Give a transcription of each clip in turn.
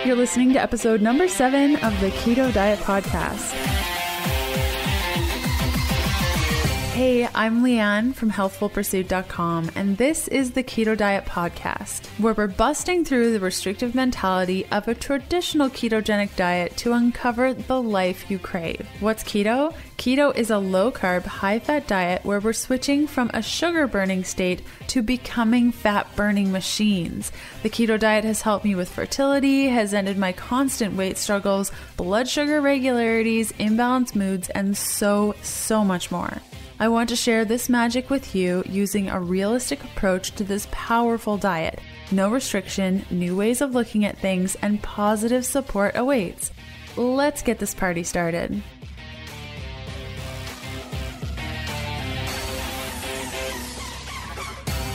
You're listening to episode number 7 of the Keto Diet Podcast. Hey, I'm Leanne from healthfulpursuit.com, and this is the Keto Diet Podcast, where we're busting through the restrictive mentality of a traditional ketogenic diet to uncover the life you crave. What's keto? Keto is a low-carb, high-fat diet where we're switching from a sugar-burning state to becoming fat-burning machines. The keto diet has helped me with fertility, has ended my constant weight struggles, blood sugar irregularities, imbalanced moods, and so much more. I want to share this magic with you using a realistic approach to this powerful diet. No restriction, new ways of looking at things, and positive support awaits. Let's get this party started.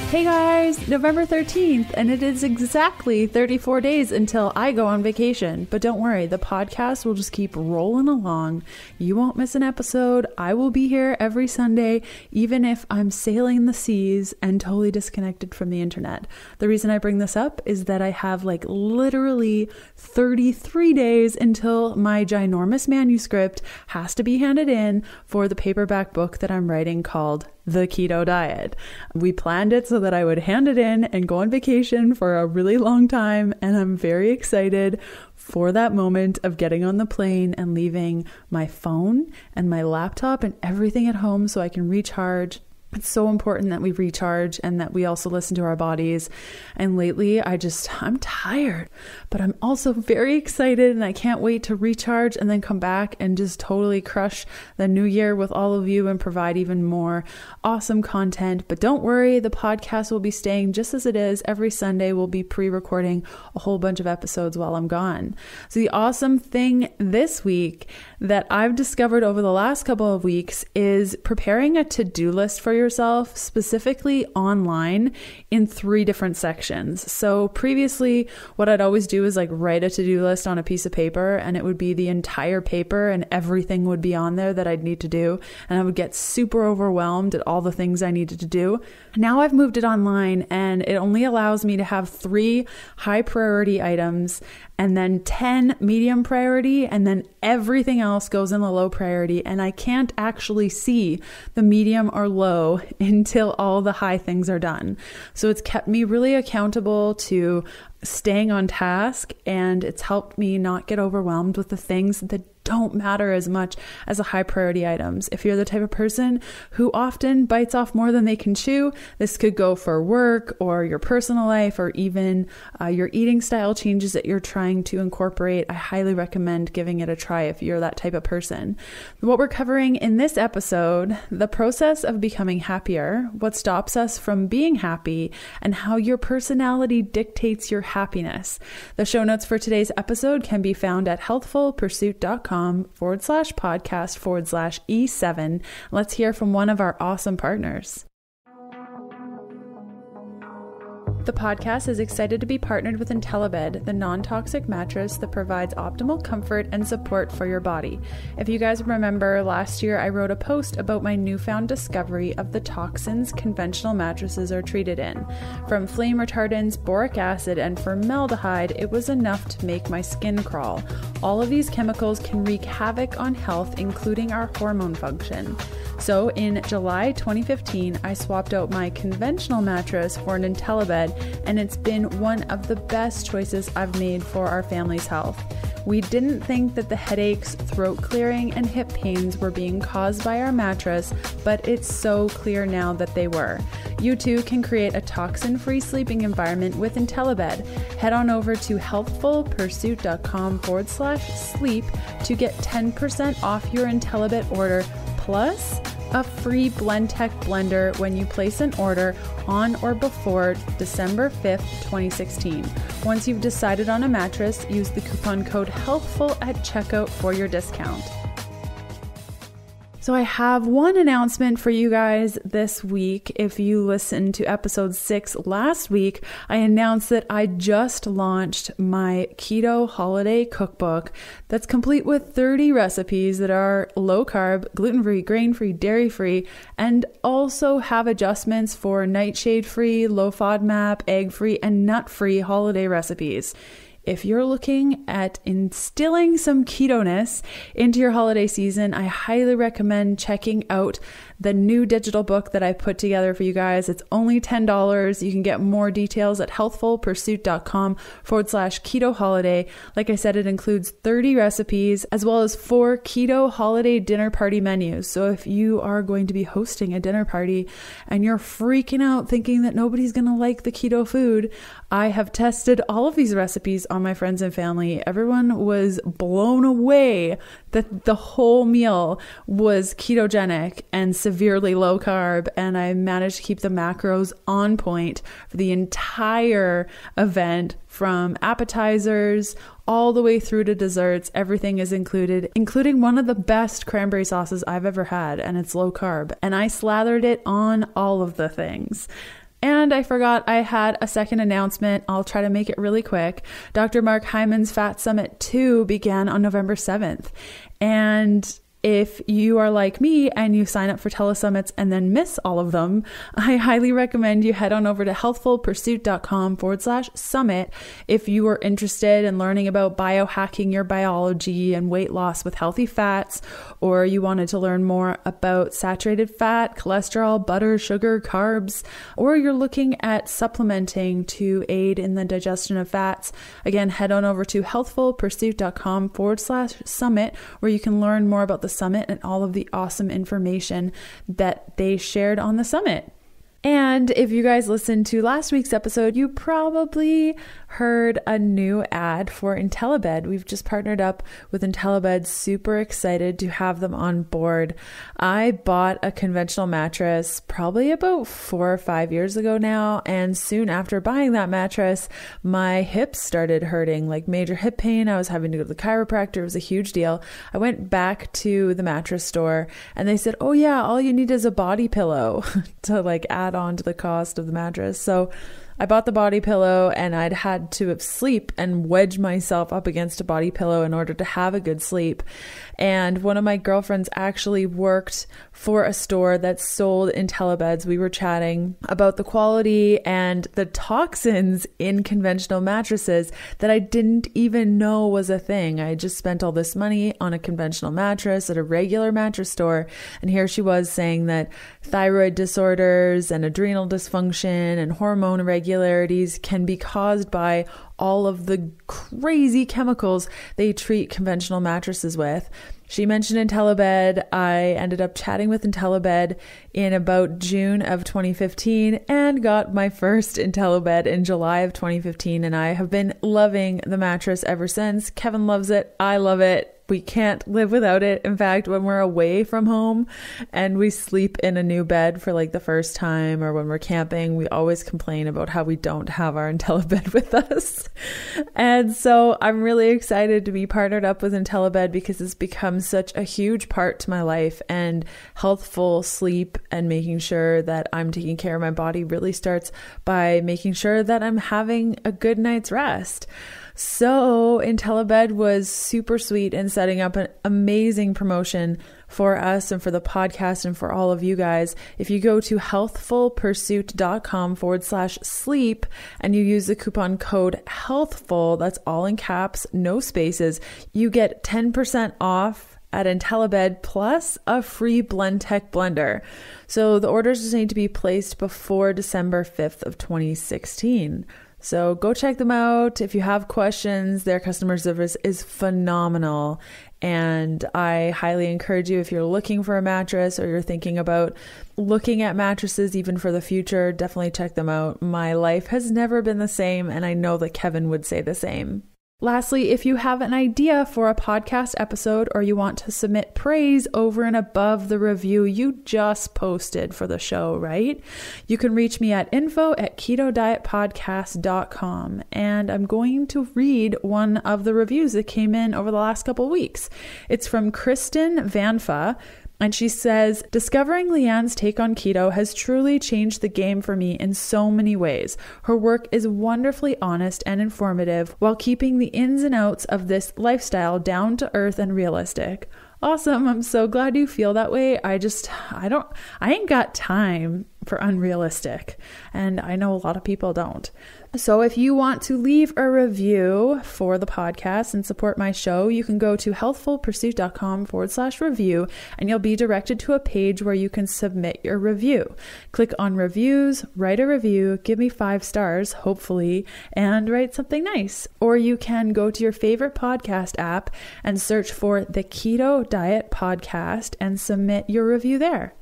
Hey guys, November 13th, and it is exactly 34 days until I go on vacation. But don't worry, the podcast will just keep rolling along. You won't miss an episode. I will be here every Sunday, even if I'm sailing the seas and totally disconnected from the internet. The reason I bring this up is that I have literally 33 days until my ginormous manuscript has to be handed in for the paperback book that I'm writing called The Keto Diet. We planned it so that I would hand it in and go on vacation for a really long time, and I'm very excited for that moment of getting on the plane and leaving my phone and my laptop and everything at home so I can recharge. It's so important that we recharge and that we also listen to our bodies. And lately, I'm tired, but I'm also very excited and I can't wait to recharge and then come back and just totally crush the new year with all of you and provide even more awesome content. But don't worry, the podcast will be staying just as it is. Every Sunday, we'll be pre-recording a whole bunch of episodes while I'm gone. So the awesome thing this week that I've discovered over the last couple of weeks is preparing a to-do list for yourself, specifically online, in 3 different sections. So previously, what I'd always do is write a to-do list on a piece of paper, and it would be the entire paper and everything would be on there that I'd need to do. And I would get super overwhelmed at all the things I needed to do. Now I've moved it online, and it only allows me to have 3 high priority items and then 10 medium priority, and then everything else goes in the low priority. And I can't actually see the medium or low until all the high things are done. So it's kept me really accountable to staying on task, and it's helped me not get overwhelmed with the things that don't matter as much as the high priority items. If you're the type of person who often bites off more than they can chew, this could go for work or your personal life or even your eating style changes that you're trying to incorporate. I highly recommend giving it a try if you're that type of person. What we're covering in this episode, the process of becoming happier, what stops us from being happy, and how your personality dictates your happiness. The show notes for today's episode can be found at healthfulpursuit.com/podcast/E7. Let's hear from one of our awesome partners. The podcast is excited to be partnered with IntelliBed, the non-toxic mattress that provides optimal comfort and support for your body. If you guys remember, last year I wrote a post about my newfound discovery of the toxins conventional mattresses are treated in. From flame retardants, boric acid, and formaldehyde, it was enough to make my skin crawl. All of these chemicals can wreak havoc on health, including our hormone function. So in July 2015, I swapped out my conventional mattress for an IntelliBed, and it's been one of the best choices I've made for our family's health. We didn't think that the headaches, throat clearing, and hip pains were being caused by our mattress, but it's so clear now that they were. You too can create a toxin-free sleeping environment with IntelliBed. Head on over to healthfulpursuit.com/sleep to get 10% off your IntelliBed order, plus a free BlendTech blender when you place an order on or before December 5th, 2016. Once you've decided on a mattress, use the coupon code HEALTHFUL at checkout for your discount. So I have one announcement for you guys this week. If you listened to episode 6 last week, I announced that I just launched my keto holiday cookbook that's complete with 30 recipes that are low carb, gluten-free, grain-free, dairy-free, and also have adjustments for nightshade-free, low FODMAP, egg-free, and nut-free holiday recipes. if you're looking at instilling some ketoness into your holiday season, I highly recommend checking out the new digital book that I put together for you guys. It's only $10. You can get more details at healthfulpursuit.com/keto holiday. Like I said, it includes 30 recipes as well as 4 keto holiday dinner party menus. So if you are going to be hosting a dinner party and you're freaking out thinking that nobody's going to like the keto food, I have tested all of these recipes on my friends and family. Everyone was blown away that the whole meal was ketogenic and severely low carb, and I managed to keep the macros on point for the entire event, from appetizers all the way through to desserts. Everything is included, including one of the best cranberry sauces I've ever had, and it's low carb, and I slathered it on all of the things. And I forgot I had a second announcement. I'll try to make it really quick. Dr. Mark Hyman's Fat Summit 2 began on November 7th. And if you are like me and you sign up for telesummits and then miss all of them, I highly recommend you head on over to healthfulpursuit.com/summit if you are interested in learning about biohacking your biology and weight loss with healthy fats, or you wanted to learn more about saturated fat, cholesterol, butter, sugar, carbs, or you're looking at supplementing to aid in the digestion of fats. Again, head on over to healthfulpursuit.com/summit where you can learn more about the summit and all of the awesome information that they shared on the summit. And if you guys listened to last week's episode, you probably heard a new ad for IntelliBed. We've just partnered up with IntelliBed. Super excited to have them on board. I bought a conventional mattress probably about 4 or 5 years ago now. And soon after buying that mattress, my hips started hurting, like major hip pain. I was having to go to the chiropractor. It was a huge deal. I went back to the mattress store and they said, oh yeah, all you need is a body pillow to like add on to the cost of the mattress. So I bought the body pillow, and I'd had to sleep and wedge myself up against a body pillow in order to have a good sleep. And one of my girlfriends actually worked for a store that sold IntelliBeds. We were chatting about the quality and the toxins in conventional mattresses that I didn't even know was a thing. I just spent all this money on a conventional mattress at a regular mattress store. And here she was saying that thyroid disorders and adrenal dysfunction and hormone irregularities can be caused by all of the crazy chemicals they treat conventional mattresses with. She mentioned IntelliBed. I ended up chatting with IntelliBed in about June of 2015 and got my first IntelliBed in July of 2015. And I have been loving the mattress ever since. Kevin loves it. I love it. We can't live without it. In fact, when we're away from home and we sleep in a new bed for like the first time, or when we're camping, we always complain about how we don't have our IntelliBed with us. And so I'm really excited to be partnered up with IntelliBed because it's become such a huge part to my life, and healthful sleep and making sure that I'm taking care of my body really starts by making sure that I'm having a good night's rest. So IntelliBed was super sweet in setting up an amazing promotion for us and for the podcast and for all of you guys. If you go to healthfulpursuit.com/sleep and you use the coupon code healthful, that's all in caps, no spaces, you get 10% off at IntelliBed plus a free BlendTech blender. So the orders just need to be placed before December 5th of 2016. So go check them out. If you have questions, their customer service is phenomenal. And I highly encourage you, if you're looking for a mattress or you're thinking about looking at mattresses even for the future, definitely check them out. My life has never been the same, and I know that Kevin would say the same. Lastly, if you have an idea for a podcast episode or you want to submit praise over and above the review you just posted for the show, right? You can reach me at info@ketodietpodcast.com. And I'm going to read one of the reviews that came in over the last couple of weeks. It's from Kristen Vanfa. And she says, discovering Leanne's take on keto has truly changed the game for me in so many ways. Her work is wonderfully honest and informative while keeping the ins and outs of this lifestyle down to earth and realistic. Awesome. I'm so glad you feel that way. I ain't got time for unrealistic. And I know a lot of people don't. So if you want to leave a review for the podcast and support my show, you can go to healthfulpursuit.com/review and you'll be directed to a page where you can submit your review. Click on reviews, write a review, give me 5 stars, hopefully, and write something nice. Or you can go to your favorite podcast app and search for the Keto Diet Podcast and submit your review there.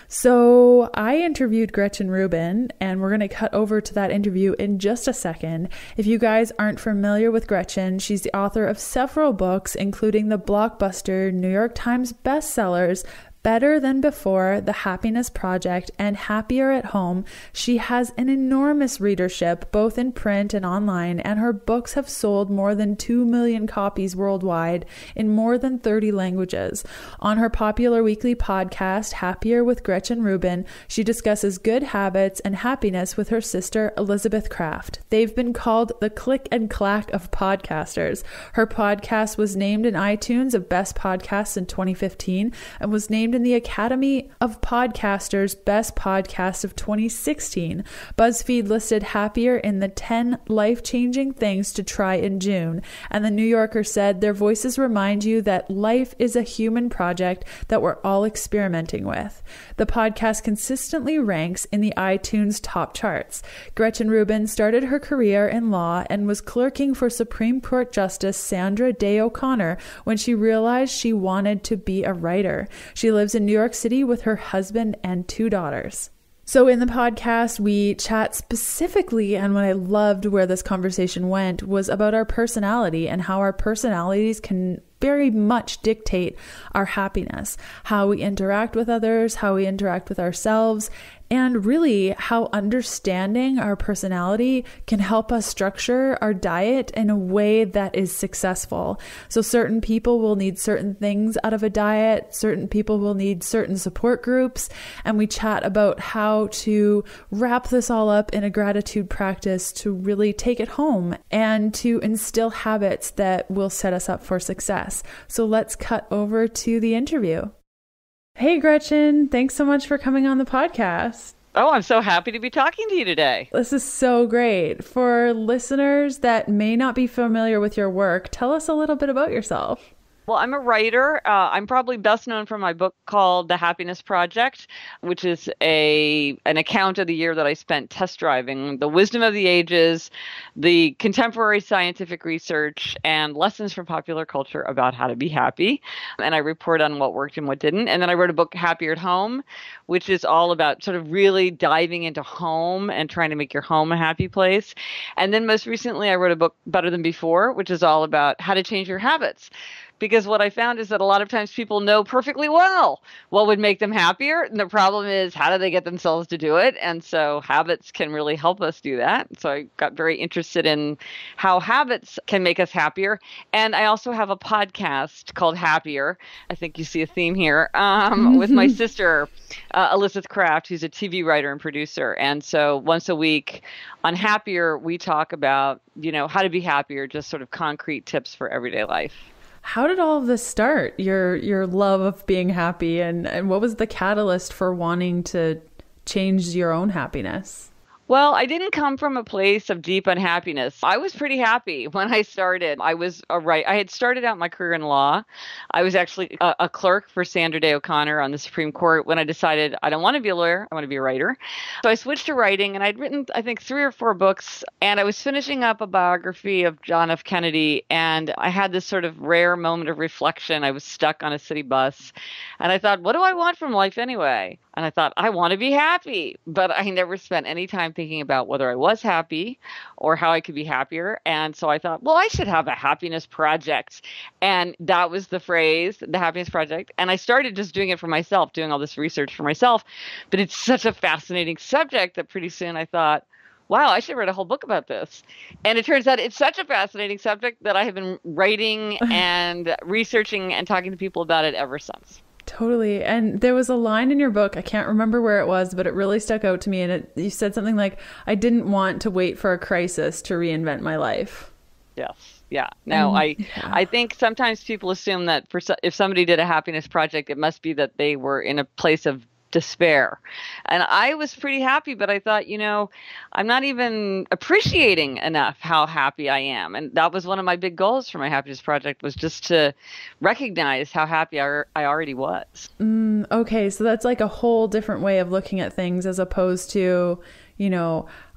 So I interviewed Gretchen Reuben, and we're going to cut over to that interview in just a second. If you guys aren't familiar with Gretchen, she's the author of several books, including the blockbuster New York Times bestsellers, Better Than Before, The Happiness Project, and Happier at Home. She has an enormous readership, both in print and online, and her books have sold more than 2 million copies worldwide in more than 30 languages. On her popular weekly podcast, Happier with Gretchen Reuben, she discusses good habits and happiness with her sister, Elizabeth Craft. They've been called the click and clack of podcasters. Her podcast was named in iTunes of Best Podcasts in 2015 and was named in the Academy of Podcasters Best Podcast of 2016. BuzzFeed listed Happier in the 10 life-changing things to try in June. And the New Yorker said, their voices remind you that life is a human project that we're all experimenting with. The podcast consistently ranks in the iTunes top charts. Gretchen Reuben started her career in law and was clerking for Supreme Court Justice Sandra Day O'Connor when she realized she wanted to be a writer. She lives in New York City with her husband and 2 daughters. So in the podcast, we chat specifically, and what I loved where this conversation went was about our personality and how our personalities can very much dictate our happiness, how we interact with others, how we interact with ourselves, and really how understanding our personality can help us structure our diet in a way that is successful. So certain people will need certain things out of a diet, certain people will need certain support groups, and we chat about how to wrap this all up in a gratitude practice to really take it home and to instill habits that will set us up for success. So let's cut over to the interview. Hey, Gretchen, thanks so much for coming on the podcast. Oh, I'm so happy to be talking to you today. This is so great. For listeners that may not be familiar with your work, tell us a little bit about yourself. Well, I'm a writer. I'm probably best known for my book called The Happiness Project, which is an account of the year that I spent test driving the wisdom of the ages, the contemporary scientific research, and lessons from popular culture about how to be happy. And I report on what worked and what didn't. And then I wrote a book, Happier at Home, which is all about sort of really diving into home and trying to make your home a happy place. And then most recently, I wrote a book, Better Than Before, which is all about how to change your habits. Because what I found is that a lot of times people know perfectly well what would make them happier. And the problem is, how do they get themselves to do it? And so habits can really help us do that. So I got very interested in how habits can make us happier. And I also have a podcast called Happier. I think you see a theme here, with my sister, Elizabeth Craft, who's a TV writer and producer. And so once a week on Happier, we talk about, how to be happier, just sort of concrete tips for everyday life. How did all of this start? Your love of being happy, and what was the catalyst for wanting to change your own happiness? Well, I didn't come from a place of deep unhappiness. I was pretty happy when I started. I had started out my career in law. I was actually a clerk for Sandra Day O'Connor on the Supreme Court when I decided I don't want to be a lawyer. I want to be a writer. So I switched to writing, and I'd written, I think, 3 or 4 books. And I was finishing up a biography of John F. Kennedy. And I had this sort of rare moment of reflection. I was stuck on a city bus. And I thought, what do I want from life anyway? And I thought, I want to be happy. But I never spent any time thinking about whether I was happy or how I could be happier. And so I thought, well, I should have a happiness project. And that was the phrase, the happiness project. And I started just doing it for myself, doing all this research for myself. But it's such a fascinating subject that pretty soon I thought, wow, I should write a whole book about this. And it turns out it's such a fascinating subject that I have been writing and researching and talking to people about it ever since. Totally. And there was a line in your book, I can't remember where it was, but it really stuck out to me. And you said something like, I didn't want to wait for a crisis to reinvent my life. Yes. Yeah. No, I think sometimes people assume that if somebody did a happiness project, it must be that they were in a place of despair. And I was pretty happy, but I thought, I'm not even appreciating enough how happy I am. And that was one of my big goals for my happiness project, was just to recognize how happy I already was. Okay, so that's like a whole different way of looking at things, as opposed to,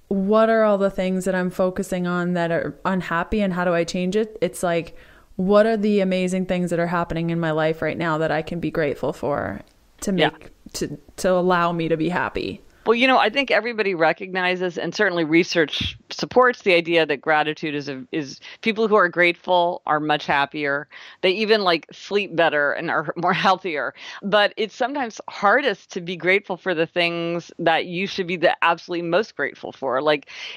what are all the things that I'm focusing on that are unhappy and how do I change it? It's like, what are the amazing things that are happening in my life right now that I can be grateful for to make to allow me to be happy? Well, I think everybody recognizes, and certainly research supports the idea that gratitude is people who are grateful are much happier. They even sleep better and are more healthier. But it's sometimes hardest to be grateful for the things that you should be the absolutely most grateful for.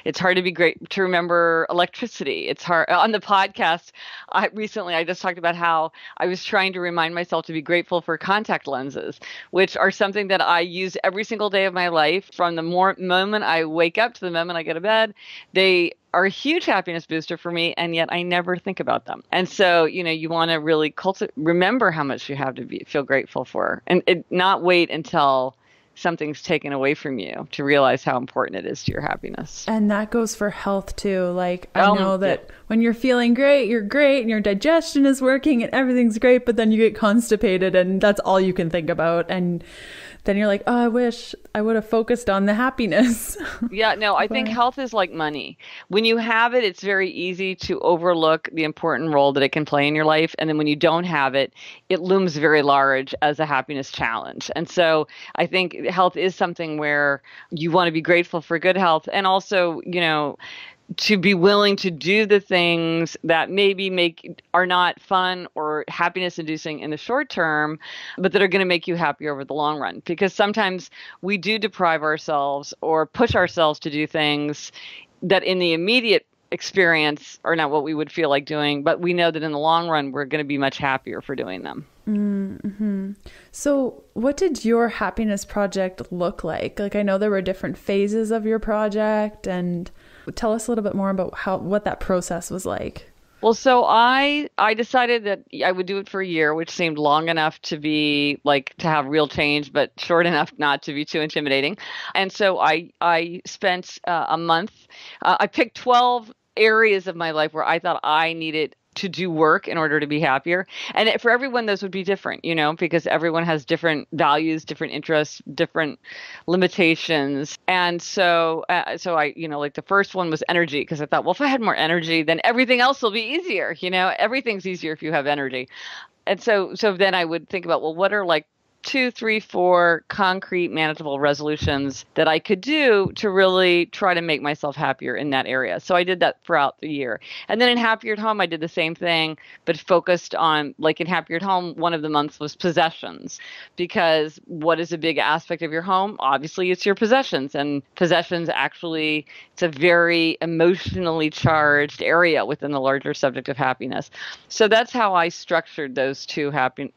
It's hard to remember electricity. It's hard. On the podcast, I just talked about how I was trying to remind myself to be grateful for contact lenses, which are something that I use every single day of my life. From the moment I wake up to the moment I go to bed, they are a huge happiness booster for me, and yet I never think about them. And so, you want to really remember how much you have to feel grateful for, and not wait until something's taken away from you to realize how important it is to your happiness. And that goes for health too. I know that when you're feeling great, you're great, and your digestion is working and everything's great, but then you get constipated and that's all you can think about. And then you're like, oh, I wish I would have focused on the happiness. Yeah, no, I think health is like money. When you have it, it's very easy to overlook the important role that it can play in your life. And then when you don't have it, it looms very large as a happiness challenge. And so I think health is something where you want to be grateful for good health, and also, to be willing to do the things that maybe are not fun or happiness inducing in the short term, but that are going to make you happier over the long run. Because sometimes we do deprive ourselves or push ourselves to do things that in the immediate experience are not what we would feel like doing, but we know that in the long run, we're going to be much happier for doing them. Mm-hmm. So what did your happiness project look like? I know there were different phases of your project, and tell us a little bit more about what that process was like. Well, so I decided that I would do it for a year, which seemed long enough to be to have real change, but short enough not to be too intimidating. And so I spent a month. I picked 12 areas of my life where I thought I needed to do work in order to be happier. And for everyone, those would be different, because everyone has different values, different interests, different limitations. And so I, the first one was energy, because I thought, well, if I had more energy, then everything else will be easier. Everything's easier if you have energy. And so then I would think about, well, what are 2, 3, 4 concrete, manageable resolutions that I could do to really try to make myself happier in that area. So I did that throughout the year. And then in Happier at Home, I did the same thing, but focused on, in Happier at Home, one of the months was possessions. Because what is a big aspect of your home? Obviously, it's your possessions. And possessions actually, it's a very emotionally charged area within the larger subject of happiness. So that's how I structured those two happiness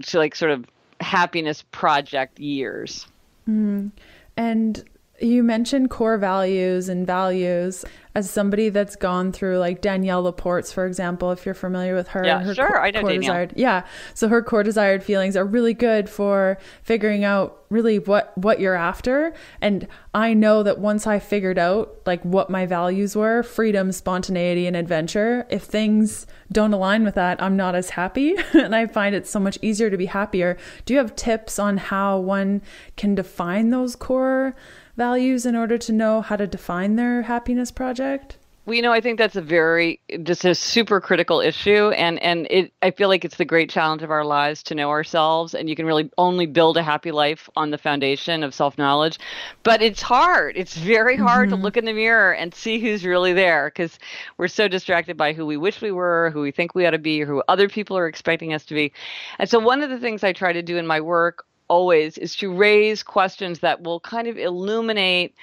project years. And you mentioned core values and values. As somebody that's gone through Danielle Laporte's, for example, if you're familiar with her. Yeah, sure. I know Danielle. Yeah. So her core desired feelings are really good for figuring out really what you're after. And I know that once I figured out what my values were, freedom, spontaneity, and adventure, if things don't align with that, I'm not as happy. And I find it so much easier to be happier. Do you have tips on how one can define those core values in order to know how to define their happiness project? Well, I think that's just a super critical issue. And I feel like it's the great challenge of our lives to know ourselves. And you can really only build a happy life on the foundation of self-knowledge. But it's hard. It's very hard to look in the mirror and see who's really there, because we're so distracted by who we wish we were, who we think we ought to be, or who other people are expecting us to be. And so one of the things I try to do in my work always is to raise questions that will kind of illuminate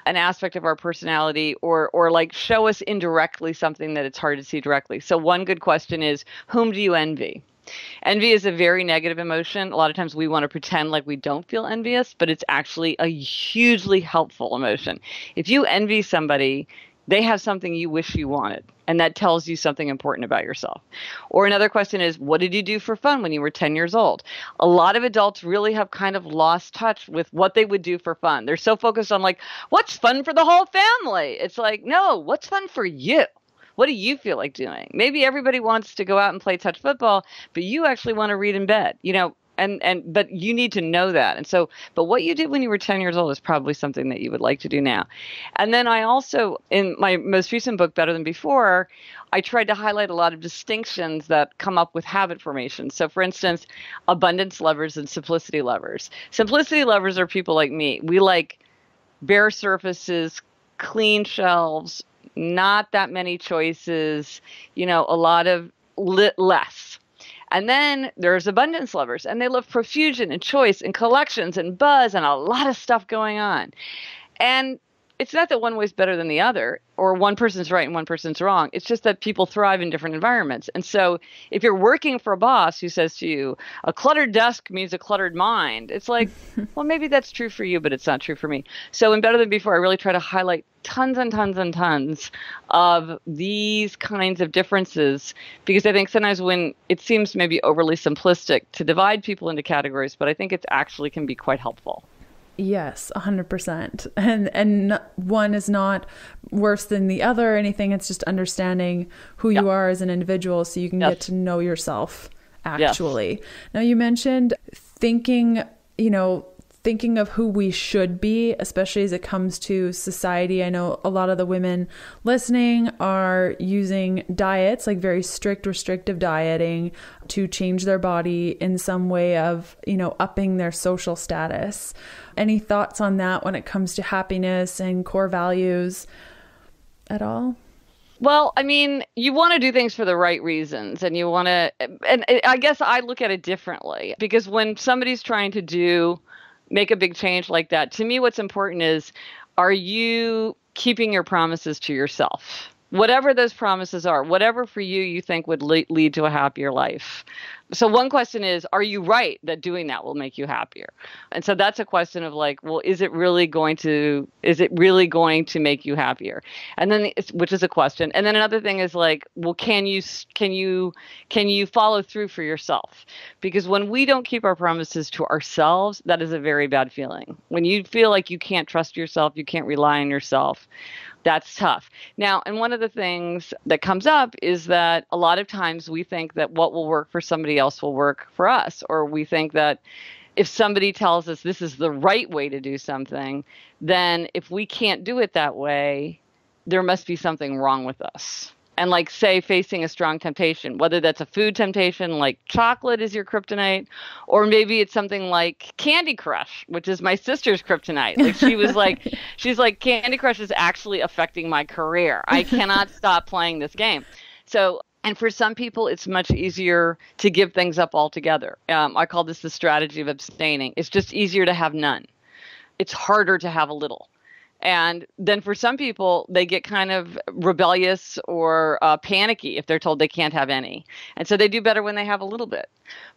an aspect of our personality, or show us indirectly something that it's hard to see directly. So one good question is, whom do you envy? Envy is a very negative emotion. A lot of times we want to pretend like we don't feel envious, but it's actually a hugely helpful emotion. If you envy somebody, they have something you wish you wanted. And that tells you something important about yourself. Or another question is, what did you do for fun when you were 10 years old? A lot of adults really have kind of lost touch with what they would do for fun. They're so focused on like, what's fun for the whole family? It's like, no, what's fun for you? What do you feel like doing? Maybe everybody wants to go out and play touch football, but you actually want to read in bed, but you need to know that. And so, but what you did when you were 10 years old is probably something that you would like to do now. And then I also, in my most recent book, Better Than Before, I tried to highlight a lot of distinctions that come up with habit formation. So for instance, abundance lovers and simplicity lovers. Simplicity lovers are people like me. We like bare surfaces, clean shelves, not that many choices, a lot of less. And then there's abundance lovers, and they love profusion and choice and collections and buzz and a lot of stuff going on. And it's not that one way is better than the other, or one person's right and one person's wrong. It's just that people thrive in different environments. And so if you're working for a boss who says to you, a cluttered desk means a cluttered mind, it's like, well, maybe that's true for you, but it's not true for me. So in Better Than Before, I really try to highlight tons and tons and tons of these kinds of differences, because I think sometimes when it seems maybe overly simplistic to divide people into categories, but I think it actually can be quite helpful. Yes, 100%. And one is not worse than the other or anything. It's just understanding who you are as an individual so you can get to know yourself actually. Yes. Now you mentioned thinking of who we should be, especially as it comes to society. I know a lot of the women listening are using diets, like very strict, restrictive dieting, to change their body in some way of, upping their social status. Any thoughts on that when it comes to happiness and core values at all? Well, I mean, you want to do things for the right reasons, and you want to, and I guess I look at it differently, because when somebody's trying to make a big change like that, to me, what's important is, are you keeping your promises to yourself? Whatever those promises are, whatever for you think would lead to a happier life. So one question is, are you right that doing that will make you happier? And so that's a question of like, well, is it really going to make you happier? And then, which is a question. And then another thing is like, well, can you follow through for yourself? Because when we don't keep our promises to ourselves, that is a very bad feeling. When you feel like you can't trust yourself, you can't rely on yourself, that's tough. Now, and one of the things that comes up is that a lot of times we think that what will work for somebody else will work for us, or we think that if somebody tells us this is the right way to do something, then if we can't do it that way, there must be something wrong with us. And like, say, facing a strong temptation, whether that's a food temptation, like chocolate is your kryptonite, or maybe it's something like Candy Crush, which is my sister's kryptonite. Like she's like, Candy Crush is actually affecting my career. I cannot stop playing this game. So, and for some people, it's much easier to give things up altogether. I call this the strategy of abstaining. It's just easier to have none. It's harder to have a little. And then for some people, they get kind of rebellious or panicky if they're told they can't have any. And so they do better when they have a little bit.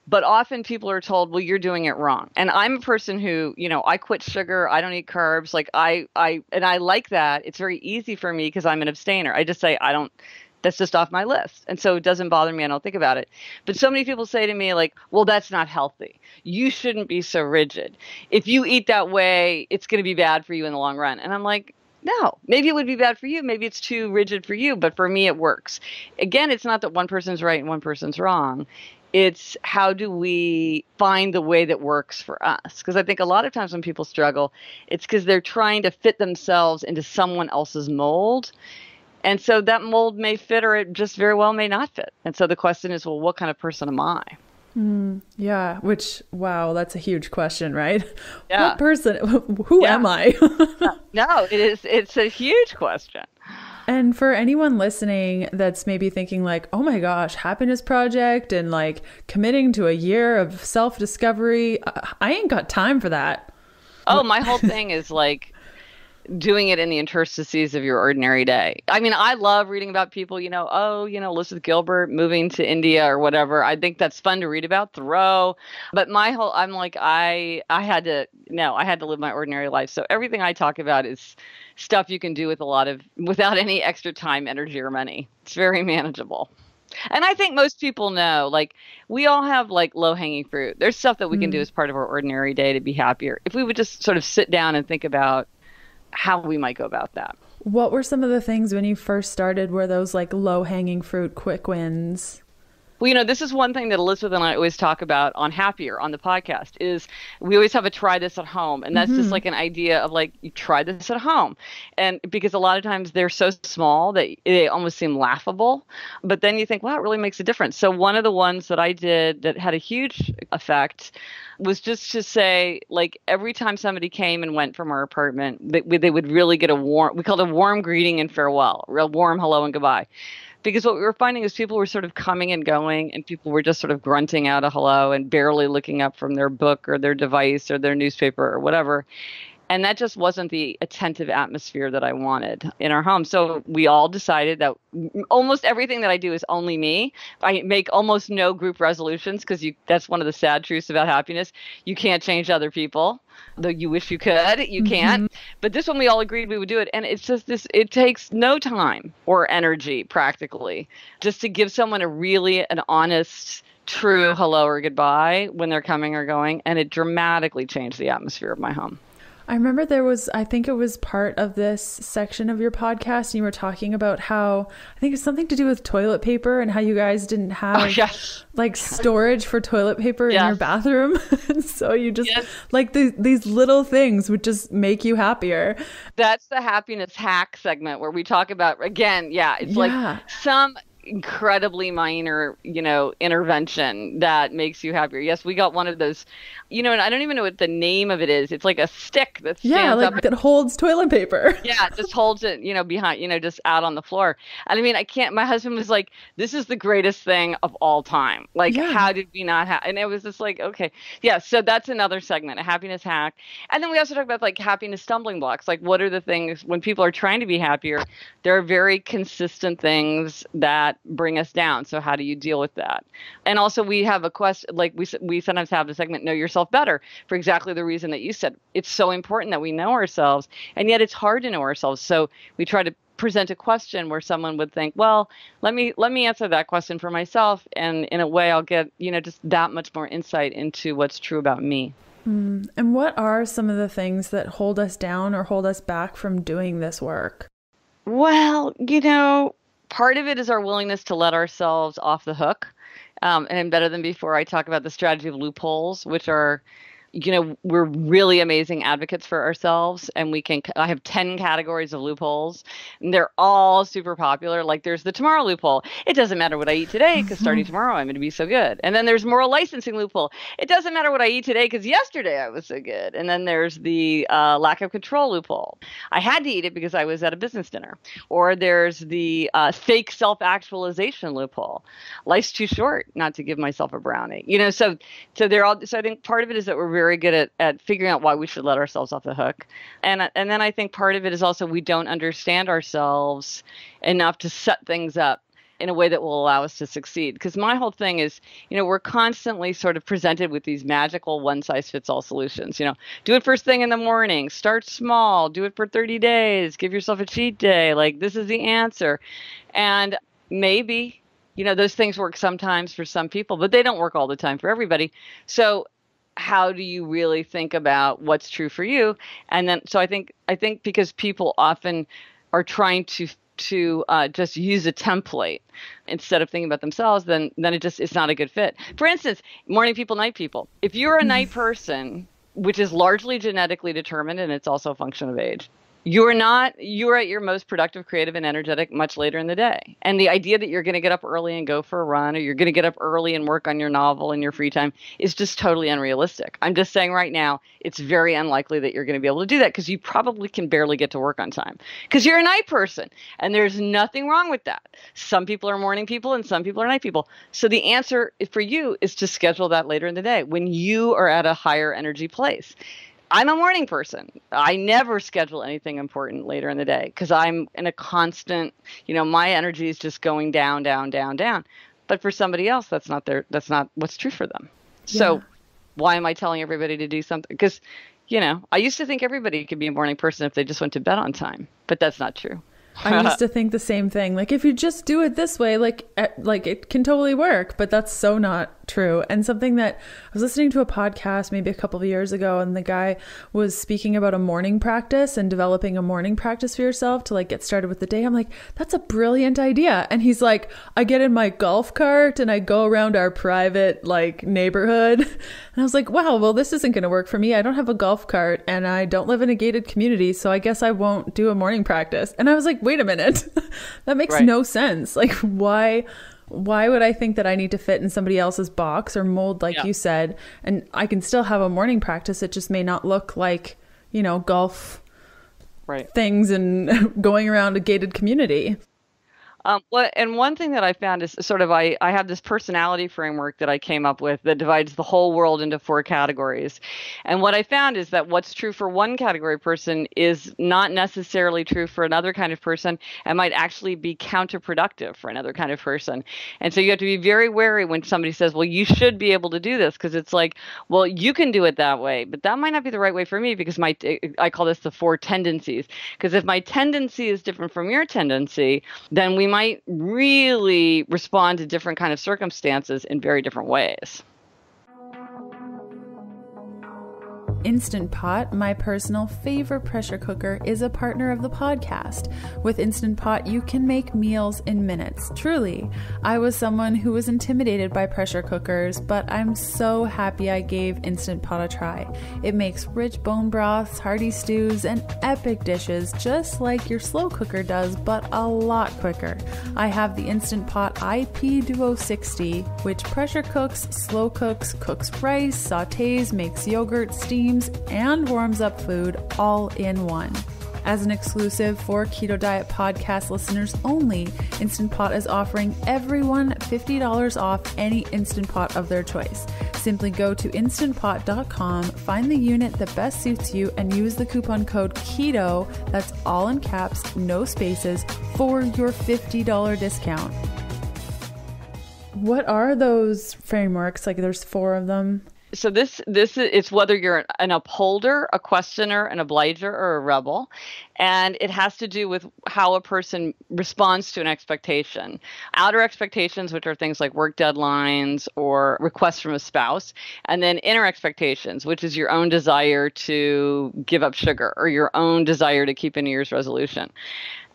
But often people are told, well, you're doing it wrong. And I'm a person who, I quit sugar. I don't eat carbs. Like I like that. It's very easy for me because I'm an abstainer. I just say, that's just off my list. And so it doesn't bother me. I don't think about it. But so many people say to me like, well, that's not healthy. You shouldn't be so rigid. If you eat that way, it's going to be bad for you in the long run. And I'm like, no, maybe it would be bad for you. Maybe it's too rigid for you. But for me, it works. Again, it's not that one person's right and one person's wrong. It's how do we find the way that works for us? Because I think a lot of times when people struggle, it's because they're trying to fit themselves into someone else's mold. And so that mold may fit, or it just very well may not fit. And so the question is, well, what kind of person am I? Yeah. Which, wow, that's a huge question, right? Yeah. What person, who am I? No, it's a huge question. And for anyone listening that's maybe thinking like, oh my gosh, happiness project and like committing to a year of self-discovery, I ain't got time for that. Oh, my whole thing is like, doing it in the interstices of your ordinary day. I mean, I love reading about people, Elizabeth Gilbert moving to India or whatever. I think that's fun to read about, but I'm like, I had to live my ordinary life. So everything I talk about is stuff you can do without any extra time, energy, or money. It's very manageable. And I think most people know, like, we all have like low-hanging fruit. There's stuff that we can do as part of our ordinary day to be happier. If we would just sort of sit down and think about how we might go about that. What were some of the things when you first started were those like low-hanging fruit, quick wins? Well, this is one thing that Elizabeth and I always talk about on Happier, on the podcast, is we always have a try this at home. And that's just like an idea of like, you try this at home. And because a lot of times they're so small that they almost seem laughable. But then you think, wow, it really makes a difference. So one of the ones that I did that had a huge effect was just to say, like, every time somebody came and went from our apartment, they would really get we called it a warm greeting and farewell, a real warm hello and goodbye. Because what we were finding is people were sort of coming and going, and people were just sort of grunting out a hello and barely looking up from their book or their device or their newspaper or whatever. And that just wasn't the attentive atmosphere that I wanted in our home. So we all decided that almost everything that I do is only me. I make almost no group resolutions because that's one of the sad truths about happiness. You can't change other people. Though you wish you could, you can't. But this one we all agreed we would do it. And it's just it takes no time or energy practically just to give someone an honest, true hello or goodbye when they're coming or going. And it dramatically changed the atmosphere of my home. I remember I think it was part of this section of your podcast, and you were talking about how, I think it's something to do with toilet paper and how you guys didn't have like storage for toilet paper in your bathroom. And so you just like these little things would just make you happier. That's the happiness hack segment where we talk about, again, like some incredibly minor, intervention that makes you happier. Yes, we got one of those, and I don't even know what the name of it is. It's like a stick that stands up. That holds toilet paper. Yeah, it just holds it, behind, just out on the floor. And I mean, my husband was like, this is the greatest thing of all time. Like, how did we not have, and it was just like, okay. Yeah. So that's another segment, a happiness hack. And then we also talk about like happiness stumbling blocks. Like, what are the things when people are trying to be happier, there are very consistent things that bring us down. So how do you deal with that? And also we have a question, like we sometimes have the segment, know yourself better, for exactly the reason that you said. It's so important that we know ourselves, and yet it's hard to know ourselves. So we try to present a question where someone would think, well, let me answer that question for myself. And in a way I'll get, just that much more insight into what's true about me. And what are some of the things that hold us down or hold us back from doing this work? Well, part of it is our willingness to let ourselves off the hook. And Better Than Before, I talk about the strategy of loopholes, which are, we're really amazing advocates for ourselves. And I have 10 categories of loopholes, and they're all super popular. Like there's the tomorrow loophole. It doesn't matter what I eat today because starting tomorrow, I'm going to be so good. And then there's moral licensing loophole. It doesn't matter what I eat today because yesterday I was so good. And then there's the lack of control loophole. I had to eat it because I was at a business dinner. Or there's the fake self-actualization loophole. Life's too short not to give myself a brownie. So they're all. So I think part of it is that we're very good at figuring out why we should let ourselves off the hook. And then I think part of it is also we don't understand ourselves enough to set things up in a way that will allow us to succeed. Because my whole thing is, we're constantly sort of presented with these magical one-size-fits-all solutions. Do it first thing in the morning, start small, do it for 30 days, give yourself a cheat day. Like, this is the answer. And maybe, those things work sometimes for some people, but they don't work all the time for everybody. So how do you really think about what's true for you? And then, so I think because people often are trying to just use a template instead of thinking about themselves, then it's not a good fit. For instance, morning people, night people. If you're a night person, which is largely genetically determined, and it's also a function of age, you're at your most productive, creative, and energetic much later in the day. And the idea that you're going to get up early and go for a run, or you're going to get up early and work on your novel in your free time is just totally unrealistic. I'm just saying right now, it's very unlikely that you're going to be able to do that because you probably can barely get to work on time because you're a night person. And there's nothing wrong with that. Some people are morning people and some people are night people. So the answer for you is to schedule that later in the day when you are at a higher energy place. I'm a morning person. I never schedule anything important later in the day because I'm in a constant, my energy is just going down, down, down, down. But for somebody else, that's not what's true for them. Yeah. So why am I telling everybody to do something? Because, I used to think everybody could be a morning person if they just went to bed on time, but that's not true. I used to think the same thing. Like, if you just do it this way, like it can totally work, but that's so not true. And something that I was listening to a podcast maybe a couple of years ago, and the guy was speaking about a morning practice and developing a morning practice for yourself to like get started with the day. I'm like, that's a brilliant idea. And he's like, I get in my golf cart and I go around our private like neighborhood. And I was like, wow, well, this isn't going to work for me. I don't have a golf cart and I don't live in a gated community. So I guess I won't do a morning practice. And I was like, wait a minute, that makes no sense. Like, why would I think that I need to fit in somebody else's box or mold, like you said, and I can still have a morning practice. It just may not look like, golf things and going around a gated community. And one thing that I found is sort of, I have this personality framework that I came up with that divides the whole world into 4 categories. And what I found is that what's true for one category person is not necessarily true for another kind of person and might actually be counterproductive for another kind of person. And so you have to be very wary when somebody says, well, you should be able to do this, because it's like, well, you can do it that way, but that might not be the right way for me, because I call this the 4 tendencies. Because if my tendency is different from your tendency, then we might really respond to different kind of circumstances in very different ways. Instant Pot, my personal favorite pressure cooker, is a partner of the podcast. With Instant Pot, you can make meals in minutes. Truly, I was someone who was intimidated by pressure cookers, but I'm so happy I gave Instant Pot a try. It makes rich bone broths, hearty stews, and epic dishes just like your slow cooker does, but a lot quicker. I have the Instant Pot IP Duo 60, which pressure cooks, slow cooks, cooks rice, sautés, makes yogurt, steams, and warms up food all in one. As an exclusive for Keto Diet Podcast listeners only, Instant Pot is offering everyone $50 off any Instant Pot of their choice. Simply go to instantpot.com, find the unit that best suits you, and use the coupon code KETO, that's all in caps, no spaces, for your $50 discount. What are those frameworks? Like, there's 4 of them. So this is whether you're an upholder, a questioner, an obliger, or a rebel. And it has to do with how a person responds to an expectation. Outer expectations, which are things like work deadlines or requests from a spouse. And then inner expectations, which is your own desire to give up sugar or your own desire to keep a New Year's resolution.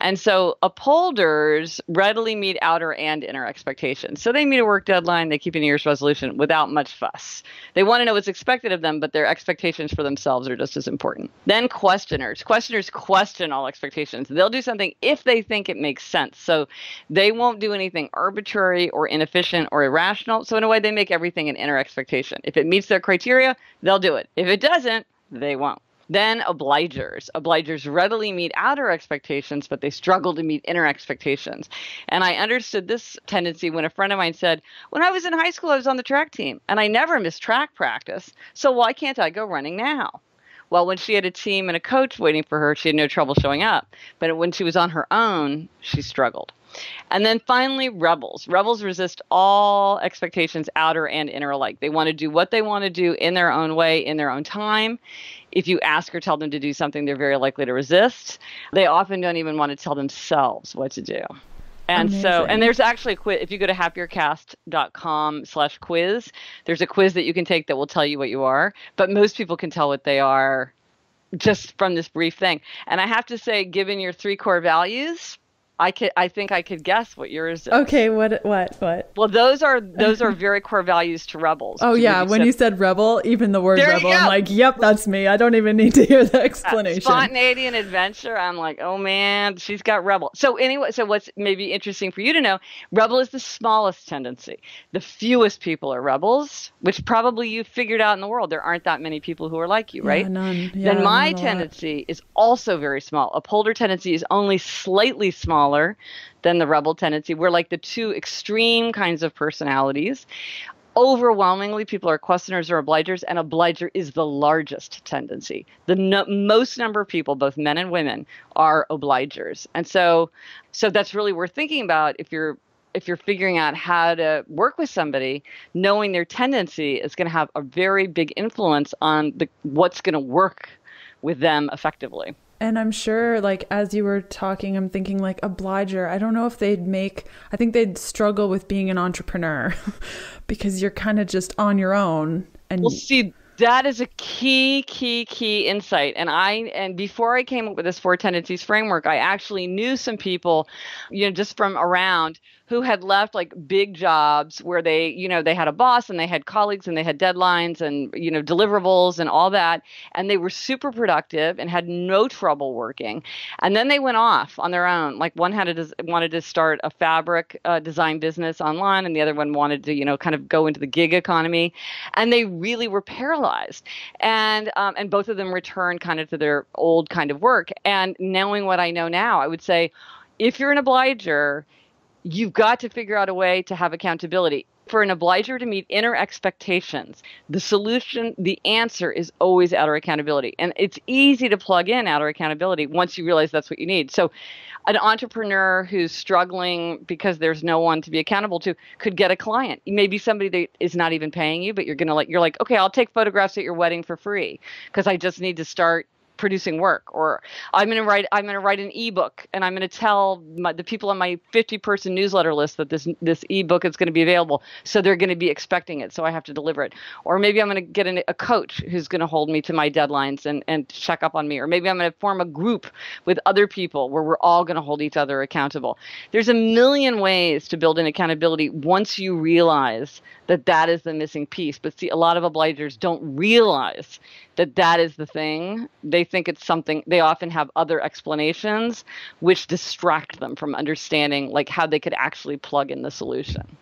And so upholders readily meet outer and inner expectations. So they meet a work deadline, they keep a New Year's resolution without much fuss. They want to know what's expected of them, but their expectations for themselves are just as important. Then questioners. Questioners question all expectations. They'll do something if they think it makes sense. So they won't do anything arbitrary or inefficient or irrational. So in a way, they make everything an inner expectation. If it meets their criteria, they'll do it. If it doesn't, they won't. Then obligers. Obligers readily meet outer expectations, but they struggle to meet inner expectations. And I understood this tendency when a friend of mine said, when I was in high school, I was on the track team and I never missed track practice. So why can't I go running now? Well, when she had a team and a coach waiting for her, she had no trouble showing up. But when she was on her own, she struggled. And then finally, rebels. Rebels resist all expectations, outer and inner alike. They want to do what they want to do in their own way, in their own time. If you ask or tell them to do something, they're very likely to resist. They often don't even want to tell themselves what to do. And Amazing. and there's actually a quiz. If you go to happiercast.com/quiz, there's a quiz that you can take that will tell you what you are. But most people can tell what they are just from this brief thing. And I have to say, given your 3 core values, I think I could guess what yours is. Okay, what? Well, those are very core values to rebels. Oh yeah, when you said rebel, even the word rebel, I'm like, yep, that's me. I don't even need to hear the explanation. Spontaneity and adventure. I'm like, oh man, she's got rebel. So anyway, so what's maybe interesting for you to know, rebel is the smallest tendency. The fewest people are rebels, which probably you figured out in the world. There aren't that many people who are like you, right? Yeah, none. Yeah, then my tendency is also very small. Upholder tendency is only slightly smaller than the rebel tendency. We're like the 2 extreme kinds of personalities. overwhelmingly people are questioners or obligers, and obliger is the largest tendency. The most number of people, both men and women, are obligers. And so that's really worth thinking about if you're figuring out how to work with somebody. Knowing their tendency is going to have a very big influence on what's going to work with them effectively. And I'm sure, like, as you were talking, I'm thinking like obliger. I don't know if I think they'd struggle with being an entrepreneur because you're kind of just on your own. And well, see, that is a key insight. And before I came up with this 4 tendencies framework, I actually knew some people, just from around, who had left like big jobs where they had a boss and they had colleagues and they had deadlines and, deliverables and all that. And they were super productive and had no trouble working. And then they went off on their own. Like one wanted to start a fabric design business online, and the other one wanted to, kind of go into the gig economy. And they really were paralyzed. And both of them returned kind of to their old kind of work. And knowing what I know now, I would say, if you're an obliger, you've got to figure out a way to have accountability. For an obliger to meet inner expectations, the solution, the answer is always outer accountability. And it's easy to plug in outer accountability once you realize that's what you need. So an entrepreneur who's struggling because there's no one to be accountable to could get a client. Maybe somebody that is not even paying you, but you're like, okay, I'll take photographs at your wedding for free because I just need to start producing work. Or I'm going to write an ebook, and I'm going to tell the people on my 50-person newsletter list that this ebook is going to be available. So they're going to be expecting it. So I have to deliver it. Or maybe I'm going to get a coach who's going to hold me to my deadlines and check up on me. Or maybe I'm going to form a group with other people where we're all going to hold each other accountable. There's a million ways to build in accountability once you realize that is the missing piece. But see, a lot of obligers don't realize that is the thing. They think it's something. They often have other explanations which distract them from understanding like how they could actually plug in the solution.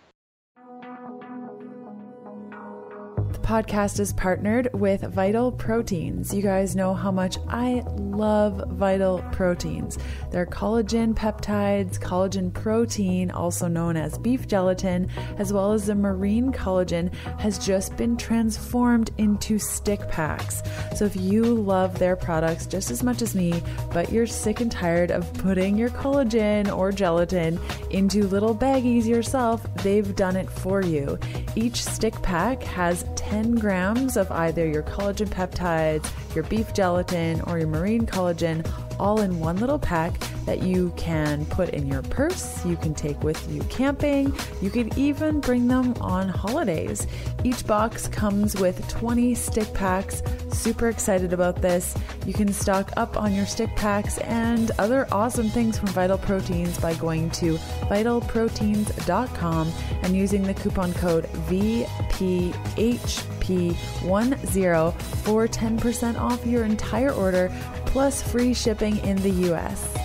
The podcast is partnered with Vital Proteins. You guys know how much I love Vital Proteins. They're collagen peptides, collagen protein, also known as beef gelatin, as well as the marine collagen, has just been transformed into stick packs. So if you love their products just as much as me, but you're sick and tired of putting your collagen or gelatin into little baggies yourself, they've done it for you. Each stick pack has 10 grams of either your collagen peptides, your beef gelatin, or your marine collagen, all in one little pack that you can put in your purse, you can take with you camping, you can even bring them on holidays. Each box comes with 20 stick packs. Super excited about this. You can stock up on your stick packs and other awesome things from Vital Proteins by going to vitalproteins.com and using the coupon code VPHP10 for 10% off your entire order, plus free shipping in the US.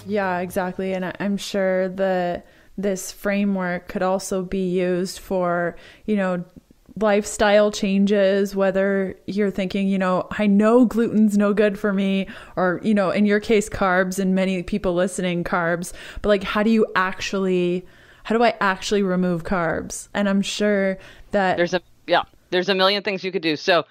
Yeah, exactly. And I'm sure this framework could also be used for, lifestyle changes, whether you're thinking, I know gluten's no good for me, or, in your case, carbs, and many people listening, carbs, but like, how do I actually remove carbs? And I'm sure that there's a million things you could do. So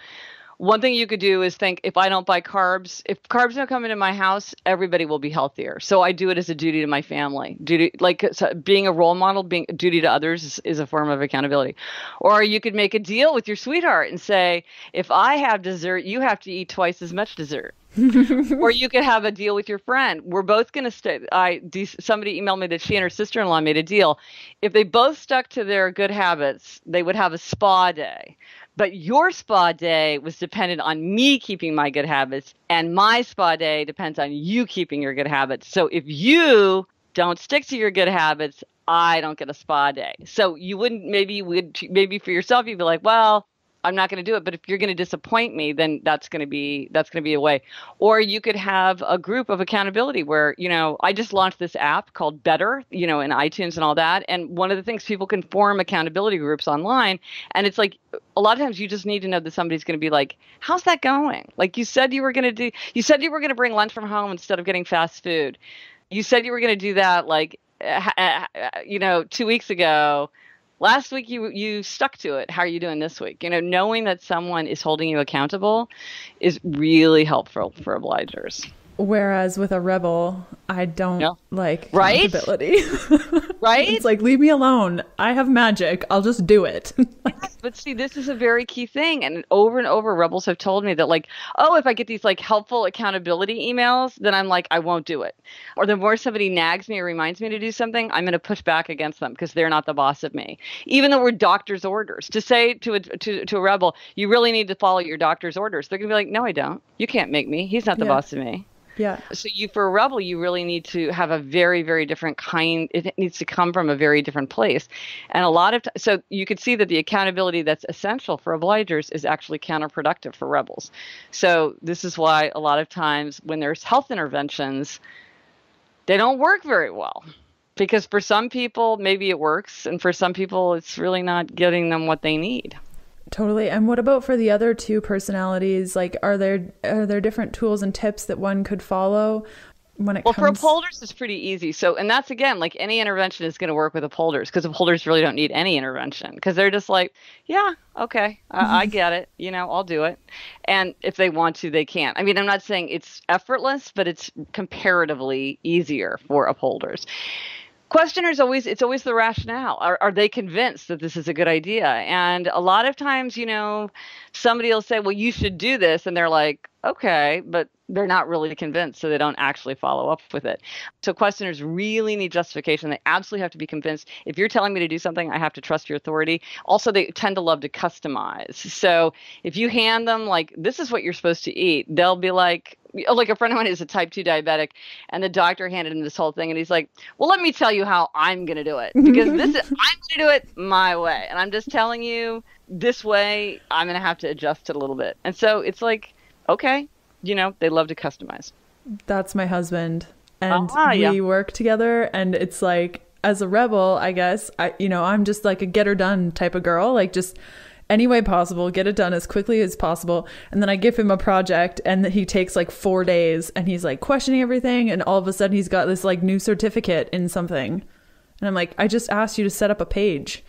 one thing you could do is think, if I don't buy carbs, if carbs don't come into my house, everybody will be healthier. So I do it as a duty to my family. Being a role model, being a duty to others is a form of accountability. Or you could make a deal with your sweetheart and say, if I have dessert, you have to eat twice as much dessert. Or you could have a deal with your friend. We're both going to stay. Somebody emailed me that she and her sister-in-law made a deal. If they both stuck to their good habits, they would have a spa day. But your spa day was dependent on me keeping my good habits, and my spa day depends on you keeping your good habits. So if you don't stick to your good habits, I don't get a spa day. So you wouldn't, maybe for yourself, you'd be like, well, I'm not going to do it. But if you're going to disappoint me, then that's going to be a way. Or you could have a group of accountability where, I just launched this app called Better, in iTunes and all that. And one of the things, people can form accountability groups online. And it's like, a lot of times you just need to know that somebody's going to be like, how's that going? Like you said you were going to bring lunch from home instead of getting fast food. You said you were going to do that 2 weeks ago. Last week you stuck to it. How are you doing this week? Knowing that someone is holding you accountable is really helpful for obligers. Whereas with a rebel, I don't like right? accountability. Right? It's like, leave me alone. I have magic. I'll just do it. Yes, but see, this is a very key thing. And over, rebels have told me that like, oh, if I get these like helpful accountability emails, then I'm like, I won't do it. Or the more somebody nags me or reminds me to do something, I'm going to push back against them because they're not the boss of me. Even though we're doctor's orders. To say to a rebel, you really need to follow your doctor's orders. They're going to be like, no, I don't. You can't make me. He's not the boss of me. Yeah. So for a rebel, you really need to have a very, very different kind. It needs to come from a very different place. And a lot of so you could see that the accountability that's essential for obligers is actually counterproductive for rebels. So this is why a lot of times when there's health interventions, they don't work very well. Because for some people, maybe it works. And for some people, it's really not getting them what they need. Totally. And what about for the other two personalities? Like, are there different tools and tips that one could follow when it comes? Well, for upholders, it's pretty easy. So, and that's again, like any intervention is going to work with upholders because upholders really don't need any intervention because they're just like, yeah, okay, I get it. I'll do it. And if they want to, they can. I mean, I'm not saying it's effortless, but it's comparatively easier for upholders. Questioners it's always the rationale. Are they convinced that this is a good idea? And a lot of times, somebody will say, well, you should do this. And they're like, okay, but they're not really convinced. So they don't actually follow up with it. So questioners really need justification. They absolutely have to be convinced. If you're telling me to do something, I have to trust your authority. Also, they tend to love to customize. So if you hand them like, this is what you're supposed to eat, they'll be like a friend of mine is a type 2 diabetic and the doctor handed him this whole thing and he's like, well, let me tell you how I'm going to do it because I'm going to do it my way. And I'm just telling you this way, I'm going to have to adjust it a little bit. And so it's like, okay, they love to customize. That's my husband. And we work together and it's like, as a rebel, I guess, I'm just like a get her done type of girl, like just any way possible, get it done as quickly as possible. And then I give him a project and he takes like 4 days and he's like questioning everything. And all of a sudden he's got this like new certificate in something. And I'm like, I just asked you to set up a page.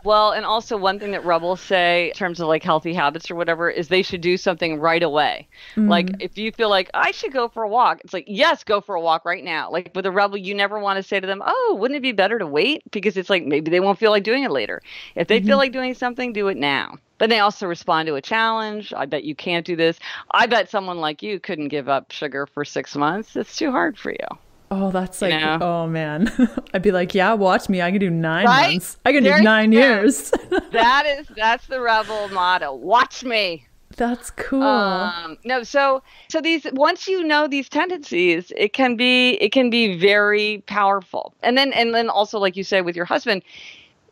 Well, and also one thing that rebels say in terms of like healthy habits or whatever is they should do something right away. Mm-hmm. Like if you feel like I should go for a walk, it's like, yes, go for a walk right now. Like with a rebel, you never want to say to them, oh, wouldn't it be better to wait? Because it's like maybe they won't feel like doing it later. If they feel like doing something, do it now. But they also respond to a challenge. I bet you can't do this. I bet someone like you couldn't give up sugar for 6 months. It's too hard for you. Oh, that's like, oh man. I'd be like, yeah, watch me. I can do 9 months. I can do 9 years. That's the rebel motto. Watch me. That's cool. No, so these, once you know these tendencies, it can be very powerful. And then also, like you say with your husband,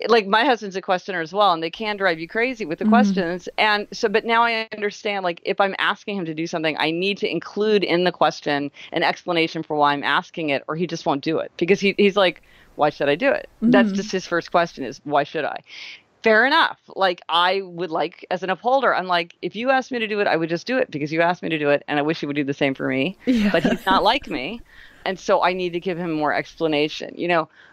like my husband's a questioner as well, and they can drive you crazy with the questions. And so, but now I understand, like if I'm asking him to do something, I need to include in the question an explanation for why I'm asking it, or he just won't do it because he's like, why should I do it? That's just his first question is, why should I? Fair enough. Like I would like, as an upholder, I'm like, if you asked me to do it, I would just do it because you asked me to do it. And I wish he would do the same for me, but he's not like me. And so I need to give him more explanation.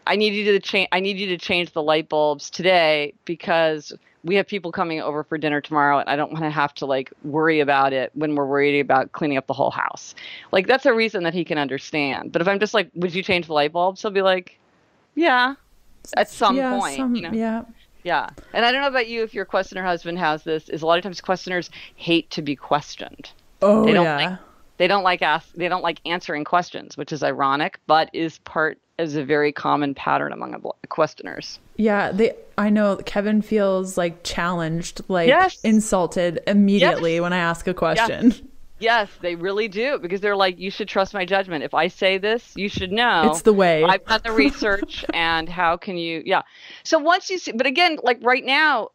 I need you to change the light bulbs today because we have people coming over for dinner tomorrow and I don't want to have to like worry about it when we're worried about cleaning up the whole house. Like that's a reason that he can understand. But if I'm just like, would you change the light bulbs? He'll be like, yeah, at some point. Yeah. And I don't know about you, if your questioner husband has this, is a lot of times questioners hate to be questioned. Oh, They don't like answering questions, which is ironic, but is a very common pattern among questioners. Yeah, I know Kevin feels like challenged, like insulted immediately when I ask a question. Yes, they really do, because they're like, you should trust my judgment. If I say this, you should know. It's the way. I've done the research, and how can you, So once you see, but again, like right now,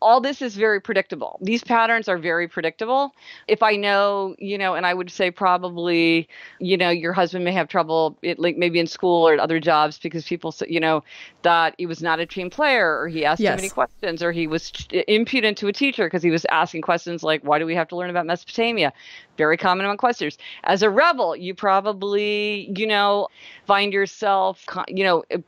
all this is very predictable. These patterns are very predictable. If I know, and I would say probably, your husband may have trouble, like maybe in school or at other jobs because people, thought he was not a team player, or he asked too many questions, or he was impudent to a teacher because he was asking questions like, why do we have to learn about Mesopotamia? Very common among questers. As a rebel, you probably, find yourself,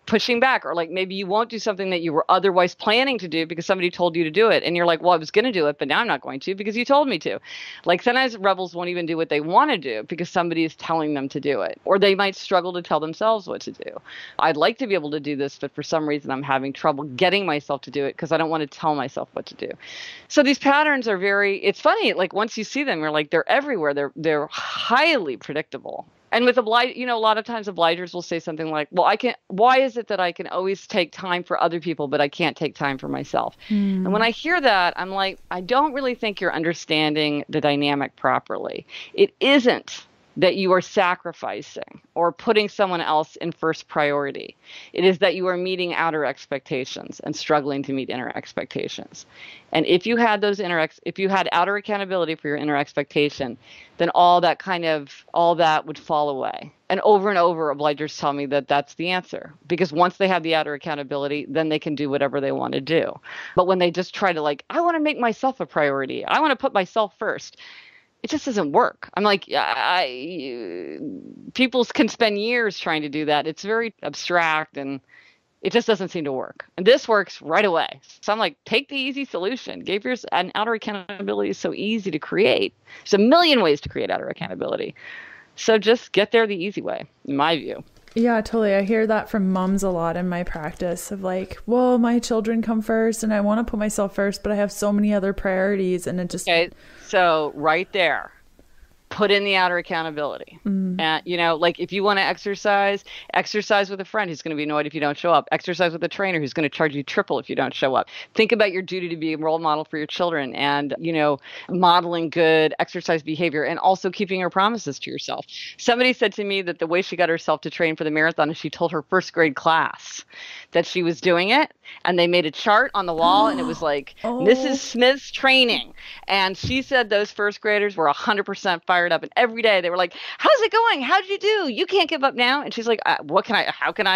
pushing back, or like maybe you won't do something that you were otherwise planning to do because somebody told you to do it. And you're like, well, I was going to do it, but now I'm not going to because you told me to. Like sometimes rebels won't even do what they want to do because somebody is telling them to do it, or they might struggle to tell themselves what to do. I'd like to be able to do this, but for some reason I'm having trouble getting myself to do it because I don't want to tell myself what to do. So these patterns are it's funny. Like once you see them, you're like, they're everywhere. They're highly predictable. And with a lot of times obligers will say something like, well, why is it that I can always take time for other people, but I can't take time for myself? And when I hear that, I'm like, I don't really think you're understanding the dynamic properly. It isn't that you are sacrificing or putting someone else in first priority. It is that you are meeting outer expectations and struggling to meet inner expectations. And if you had if you had outer accountability for your inner expectation, then all that would fall away. And over, obligers tell me that that's the answer. Because once they have the outer accountability, then they can do whatever they want to do. But when they just try to I want to make myself a priority, I want to put myself first, it just doesn't work. I'm like, people can spend years trying to do that. It's very abstract and it just doesn't seem to work. And this works right away. So I'm like, take the easy solution. Give yours an outer accountability is so easy to create. There's a million ways to create outer accountability. So just get there the easy way, in my view. Yeah, totally. I hear that from moms a lot in my practice of like, well, my children come first and I want to put myself first, but I have so many other priorities and it just... Okay, so right there, put in the outer accountability. And, like if you want to exercise with a friend who's going to be annoyed if you don't show up. Exercise with a trainer who's going to charge you triple if you don't show up. Think about your duty to be a role model for your children and, modeling good exercise behavior and also keeping your promises to yourself. Somebody said to me that the way she got herself to train for the marathon is she told her first grade class that she was doing it. And they made a chart on the wall and it was like, Mrs. Smith's training. And she said those first graders were 100% fired up. And every day they were like, how's it going? How'd you do? You can't give up now. And she's like, how can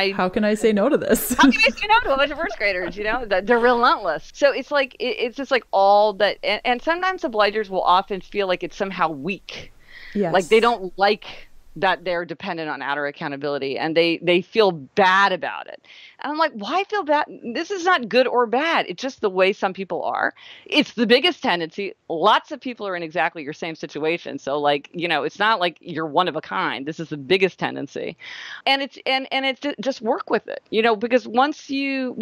I say no to this? How can I say no to a bunch of first graders? They're relentless. So it's like, it's just like all that. And sometimes obligers will often feel like it's somehow weak. Yes. Like they don't like that they're dependent on outer accountability and they feel bad about it. And I'm like, why feel bad? This is not good or bad. It's just the way some people are. It's the biggest tendency. Lots of people are in exactly your same situation. So it's not like you're one of a kind. This is the biggest tendency. And it's just work with it, because once you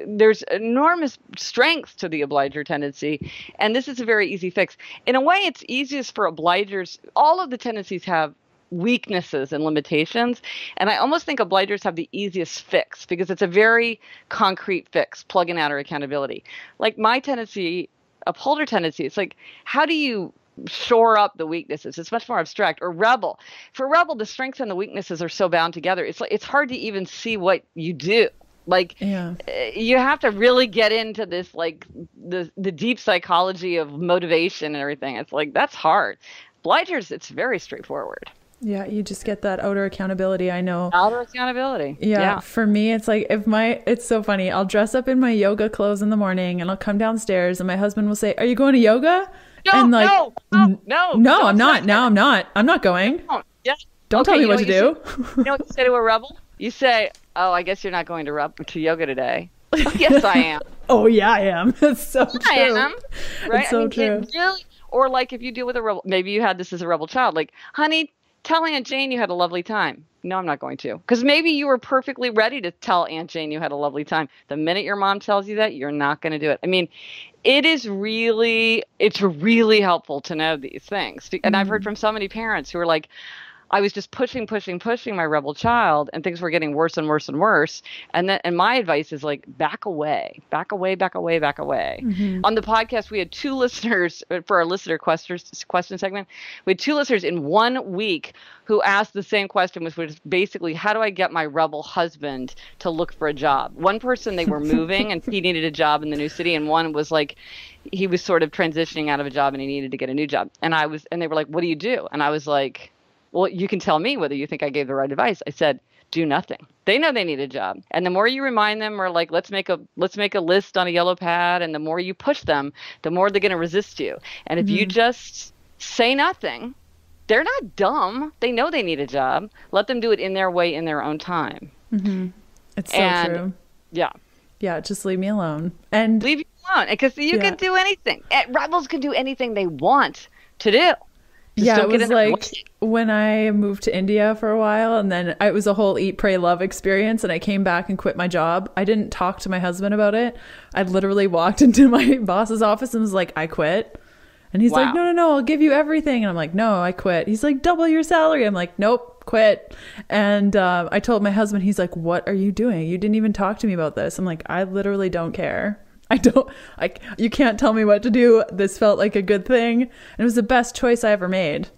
there's enormous strength to the obliger tendency. And this is a very easy fix. In a way, it's easiest for obligers. All of the tendencies have weaknesses and limitations. And I almost think obligers have the easiest fix because it's a very concrete fix, plug in outer accountability. Like my tendency, upholder tendency, it's like, how do you shore up the weaknesses? It's much more abstract. Or rebel. For rebel, the strengths and the weaknesses are so bound together. It's hard to even see what you do. You have to really get into this, like the deep psychology of motivation and everything. It's like, that's hard. Obligers, it's very straightforward. Yeah, you just get that outer accountability. I know. Outer accountability. Yeah. For me, it's like it's so funny. I'll dress up in my yoga clothes in the morning and I'll come downstairs and my husband will say, "Are you going to yoga?" No, and like, no, I'm not. No, I'm not. I'm not going. Don't tell me what to do. You know what you say to a rebel? You say, "Oh, I guess you're not going to yoga today." Oh, yes, I am. Oh, yeah, I am. It's so true. I am. Right? It's so true. Or like if you deal with a rebel, maybe you had this as a rebel child, like, honey, tell Aunt Jane you had a lovely time. No, I'm not going to. Because maybe you were perfectly ready to tell Aunt Jane you had a lovely time. The minute your mom tells you that, you're not going to do it. I mean, it's really helpful to know these things. And I've heard from so many parents who are like, I was just pushing my rebel child and things were getting worse and worse and worse. And my advice is like, back away. Mm-hmm. On the podcast, we had 2 listeners for our listener question segment. We had 2 listeners in 1 week who asked the same question, which was basically, how do I get my rebel husband to look for a job? One person, they were moving and he needed a job in the new city. And one was like, he was sort of transitioning out of a job and he needed to get a new job. And they were like, what do you do? And I was like, well, you can tell me whether you think I gave the right advice. I said, do nothing. They know they need a job. And the more you remind them, or like, let's make a list on a yellow pad. And the more you push them, the more they're going to resist you. And if you just say nothing. They're not dumb. They know they need a job. Let them do it in their way, in their own time. Mm-hmm. It's so true. Yeah. Yeah, just leave me alone. And leave you alone. Because you can do anything. Rebels can do anything they want to do. It was like when I moved to India for a while, and then it was a whole eat, pray, love experience, and I came back and quit my job. I didn't talk to my husband about it. I literally walked into my boss's office and was like, I quit. And he's like, no, I'll give you everything. And I'm like, no, I quit. He's like, double your salary. I'm like, nope, quit. And I told my husband, he's like, what are you doing? You didn't even talk to me about this. I'm like, I literally don't care. You can't tell me what to do. This felt like a good thing. And it was the best choice I ever made.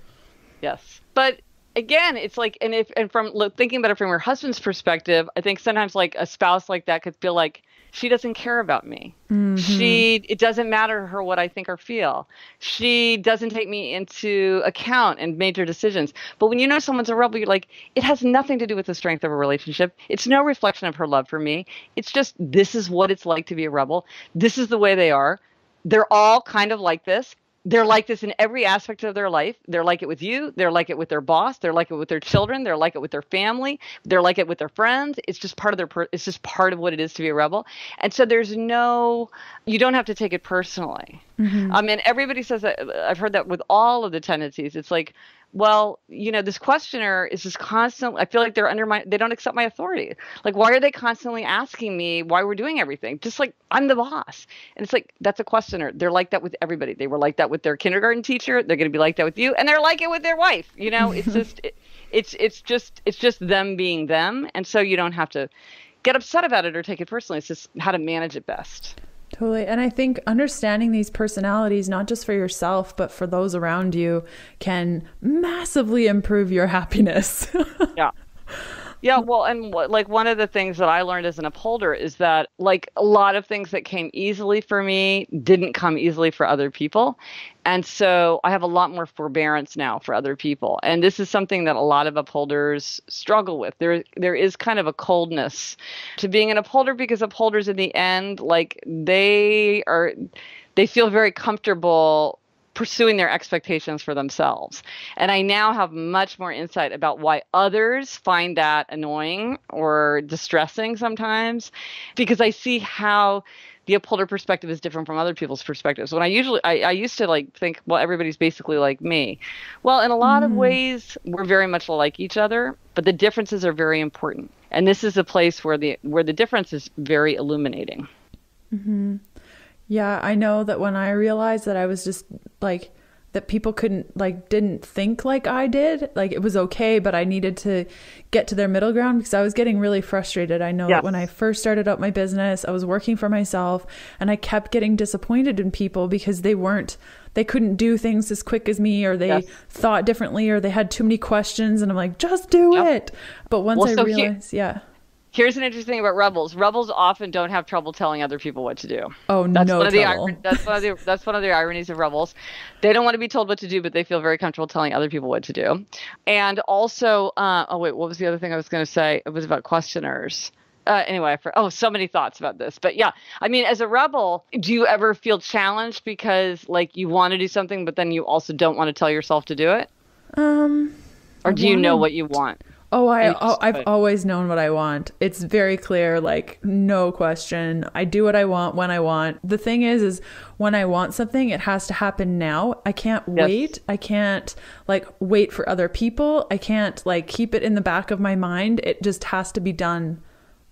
Yes. But again, it's like, and from thinking about it from your husband's perspective, I think sometimes like a spouse like that could feel like, she doesn't care about me. Mm-hmm. It doesn't matter to her what I think or feel. She doesn't take me into account in major decisions. But when you know someone's a rebel, you're like, it has nothing to do with the strength of a relationship. It's no reflection of her love for me. It's just, this is what it's like to be a rebel. This is the way they are. They're all kind of like this. They're like this in every aspect of their life. They're like it with you. They're like it with their boss. They're like it with their children. They're like it with their family. They're like it with their friends. It's just part of it's just part of what it is to be a rebel. And so you don't have to take it personally. Mm-hmm. And everybody says that. I've heard that with all of the tendencies. It's like, well, this questioner is just constantly, I feel like they don't accept my authority. Like, why are they constantly asking me why we're doing everything? Just like, I'm the boss. And it's like, that's a questioner. They're like that with everybody. They were like that with their kindergarten teacher. They're going to be like that with you. And they're like it with their wife. It's just, it's just them being them. And so you don't have to get upset about it or take it personally. It's just how to manage it best. Totally. And I think understanding these personalities, not just for yourself, but for those around you, can massively improve your happiness. Yeah. Yeah. Well, and like one of the things that I learned as an upholder is that like a lot of things that came easily for me didn't come easily for other people. And so I have a lot more forbearance now for other people. And this is something that a lot of upholders struggle with. There is kind of a coldness to being an upholder because upholders in the end, like they feel very comfortable pursuing their expectations for themselves. And I now have much more insight about why others find that annoying or distressing sometimes, because I see how the upholder perspective is different from other people's perspectives. When I used to like think, well, everybody's basically like me. Well, in a lot of ways, we're very much like each other, but the differences are very important. And this is a place where the difference is very illuminating. Mm-hmm. Yeah, I know that when I realized that I was just like, that people didn't think like I did, like it was okay, but I needed to get to their middle ground because I was getting really frustrated. I know that when I first started up my business, I was working for myself and I kept getting disappointed in people because they couldn't do things as quick as me, or they thought differently, or they had too many questions. And I'm like, just do it. But once I realized, Here's an interesting thing about rebels. Rebels often don't have trouble telling other people what to do. Oh, that's no trouble. That's one of the ironies of rebels. They don't want to be told what to do, but they feel very comfortable telling other people what to do. And also, what was the other thing I was going to say? It was about questioners. Anyway, so many thoughts about this. But yeah, I mean, as a rebel, do you ever feel challenged because like you want to do something, but then you also don't want to tell yourself to do it? Or do you know what you want? Oh, I've always known what I want. It's very clear, like no question. I do what I want when I want. The thing is when I want something, it has to happen now. I can't wait. I can't like wait for other people. I can't like keep it in the back of my mind. It just has to be done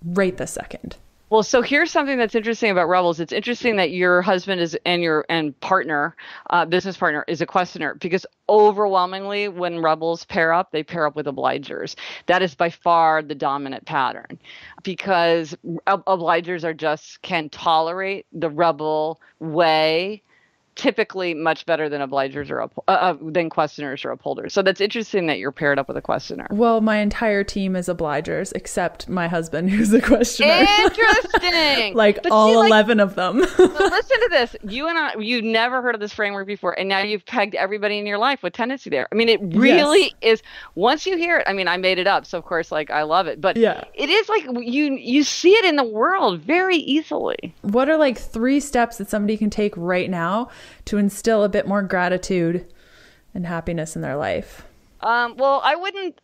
right this second. Well, so here's something that's interesting about rebels. It's interesting that your husband and partner, business partner, is a questioner, because overwhelmingly when rebels pair up, they pair up with obligers. That is by far the dominant pattern, because obligers can tolerate the rebel way typically much better than obligers or than questioners or upholders. So that's interesting that you're paired up with a questioner. Well, my entire team is obligers except my husband, who's a questioner. Interesting. Like but all 11 of them. Listen to this. You never heard of this framework before, and now you've pegged everybody in your life with tendency there. I mean, it really is. Once you hear it, I mean, I made it up, so of course, like I love it. But it is like you see it in the world very easily. What are like 3 steps that somebody can take right now to instill a bit more gratitude and happiness in their life? Well, I wouldn't,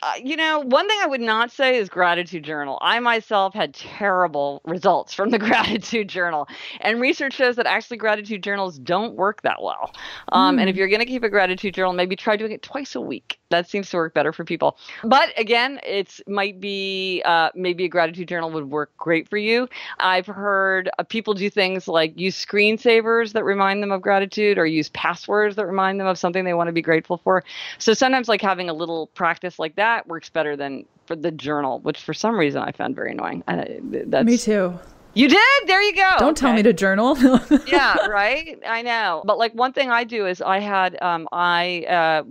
one thing I would not say is gratitude journal. I myself had terrible results from the gratitude journal. And research shows that actually gratitude journals don't work that well. And if you're going to keep a gratitude journal, maybe try doing it twice a week. That seems to work better for people. But again, might be maybe a gratitude journal would work great for you. I've heard people do things like use screensavers that remind them of gratitude, or use passwords that remind them of something they want to be grateful for. So sometimes like having a little practice like that works better than for the journal, which for some reason I found very annoying. Me too. You did? There you go. Don't tell me to journal. Yeah, right. I know. But like one thing I do is I had I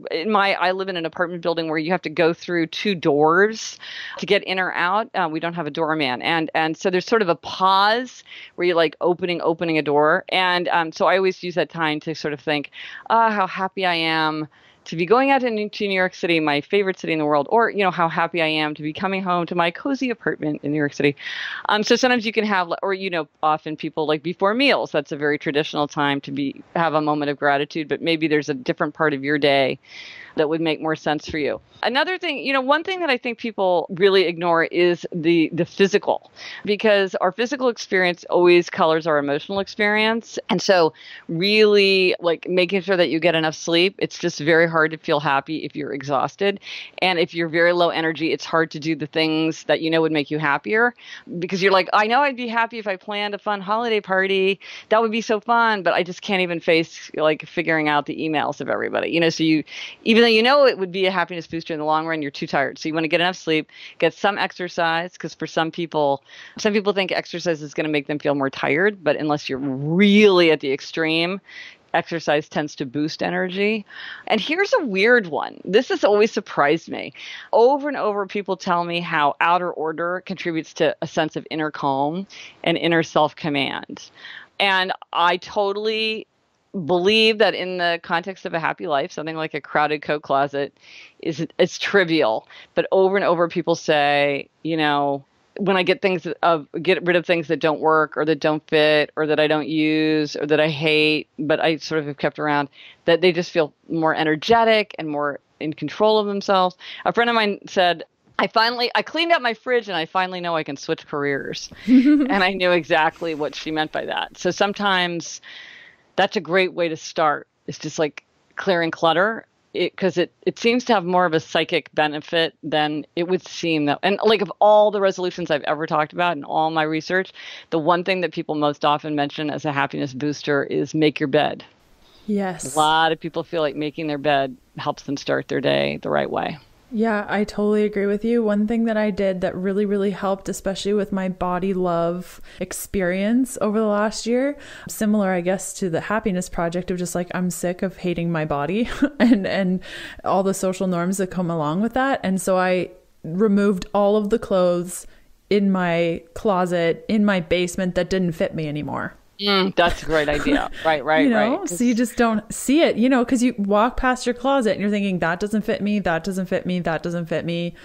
live in an apartment building where you have to go through 2 doors to get in or out. We don't have a doorman, and so there's sort of a pause where you're like opening a door, and so I always use that time to sort of think, how happy I am to be going out to New York City, my favorite city in the world, or, how happy I am to be coming home to my cozy apartment in New York City. So sometimes you can have, or, often people like before meals, that's a very traditional time to have a moment of gratitude, but maybe there's a different part of your day that would make more sense for you. Another thing, one thing that I think people really ignore is the physical, because our physical experience always colors our emotional experience. And so really like making sure that you get enough sleep, it's just very hard to feel happy if you're exhausted. And if you're very low energy, it's hard to do the things that would make you happier, because you're like, I know I'd be happy if I planned a fun holiday party. That would be so fun, but I just can't even face like figuring out the emails of everybody. So even though it would be a happiness booster in the long run, you're too tired. So you want to get enough sleep, get some exercise, because for some people think exercise is going to make them feel more tired, but unless you're really at the extreme, exercise tends to boost energy. And here's a weird one. This has always surprised me. Over and over, people tell me how outer order contributes to a sense of inner calm and inner self-command. And I totally believe that in the context of a happy life, something like a crowded coat closet is trivial. But over and over, people say, when I get rid of things that don't work or that don't fit or that I don't use or that I hate, but I sort of have kept around, that they just feel more energetic and more in control of themselves. A friend of mine said, I cleaned out my fridge and I finally know I can switch careers. And I knew exactly what she meant by that. So sometimes that's a great way to start. It's just like clearing clutter, because it seems to have more of a psychic benefit than it would seem. And like of all the resolutions I've ever talked about in all my research, the one thing that people most often mention as a happiness booster is make your bed. Yes. A lot of people feel like making their bed helps them start their day the right way. Yeah, I totally agree with you. One thing that I did that really, really helped, especially with my body love experience over the last year, similar, I guess, to the happiness project of just like, I'm sick of hating my body and all the social norms that come along with that. And so I removed all of the clothes in my closet, in my basement that didn't fit me anymore. That's a great idea. Right. Right. So you just don't see it, because you walk past your closet and you're thinking, that doesn't fit me, that doesn't fit me, that doesn't fit me.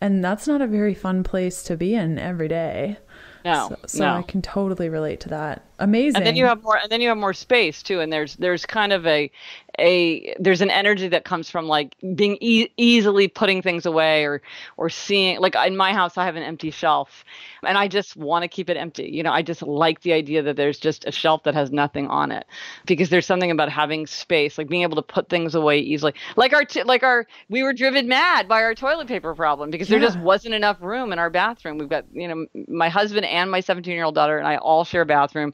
And that's not a very fun place to be in every day. No. I can totally relate to that. Amazing. And then you have more space too. And there's kind of there's an energy that comes from like being easily putting things away or seeing, like in my house, I have an empty shelf and I just want to keep it empty. I just like the idea that there's just a shelf that has nothing on it, because there's something about having space, like being able to put things away easily. We were driven mad by our toilet paper problem because there just wasn't enough room in our bathroom. We've got, my husband and my 17-year-old daughter and I all share a bathroom.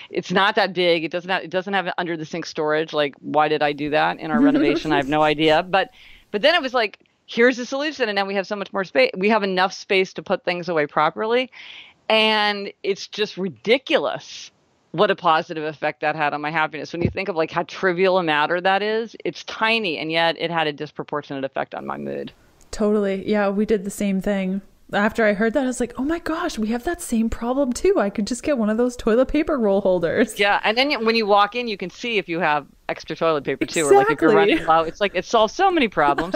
It's not that big. It doesn't have under the sink storage. Like, why did I do that in our renovation? I have no idea. But then it was like, here's the solution. And now we have so much more space. We have enough space to put things away properly. And it's just ridiculous what a positive effect that had on my happiness. When you think of like how trivial a matter that is, it's tiny. And yet it had a disproportionate effect on my mood. Totally. Yeah, we did the same thing. After I heard that, I was like, oh my gosh, we have that same problem too. I could just get one of those toilet paper roll holders. Yeah. And then when you walk in, you can see if you have extra toilet paper too. Exactly. Or like if you're running low, it's like it solves so many problems.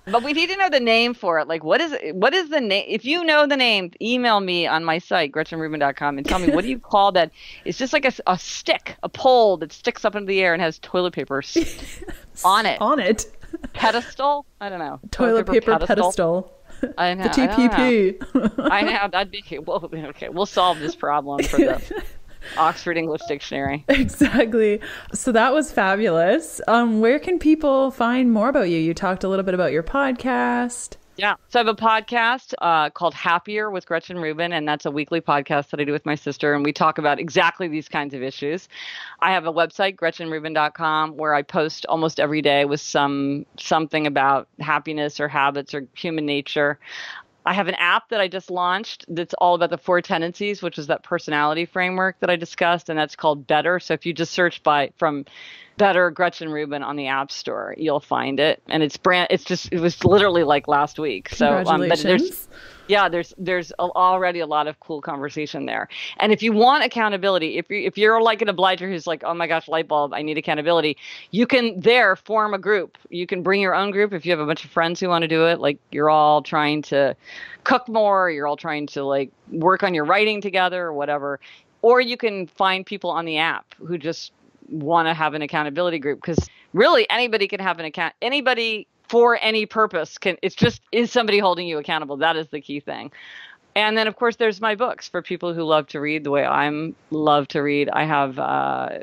But we need to know the name for it. Like, what is the name? If you know the name, email me on my site, GretchenReuben.com, and tell me, what do you call that? It's just like a stick, a pole that sticks up into the air and has toilet paper on it. pedestal. I don't know. Toilet paper pedestal. I know. The TPP. I know. That'd be well. Okay, we'll solve this problem for the Oxford English Dictionary. Exactly. So that was fabulous. Where can people find more about you? You talked a little bit about your podcast. Yeah. So I have a podcast called Happier with Gretchen Reuben, and that's a weekly podcast that I do with my sister, and we talk about exactly these kinds of issues. I have a website, GretchenReuben.com, where I post almost every day with something about happiness or habits or human nature. I have an app that I just launched that's all about the 4 tendencies, which is that personality framework that I discussed, and that's called Better. So if you just search from Better Gretchen Reuben on the App Store, you'll find it. And it was literally like last week. So congratulations. There's already a lot of cool conversation there. And if you want accountability, if you're like an obliger who's like, oh my gosh, light bulb, I need accountability, you can there form a group. You can bring your own group if you have a bunch of friends who want to do it. Like you're all trying to cook more, you're all trying to like work on your writing together or whatever. Or you can find people on the app who just want to have an accountability group, because really anybody can have an account. Anybody for any purpose is somebody holding you accountable. That is the key thing. And then of course there's my books for people who love to read the way I love to read. I have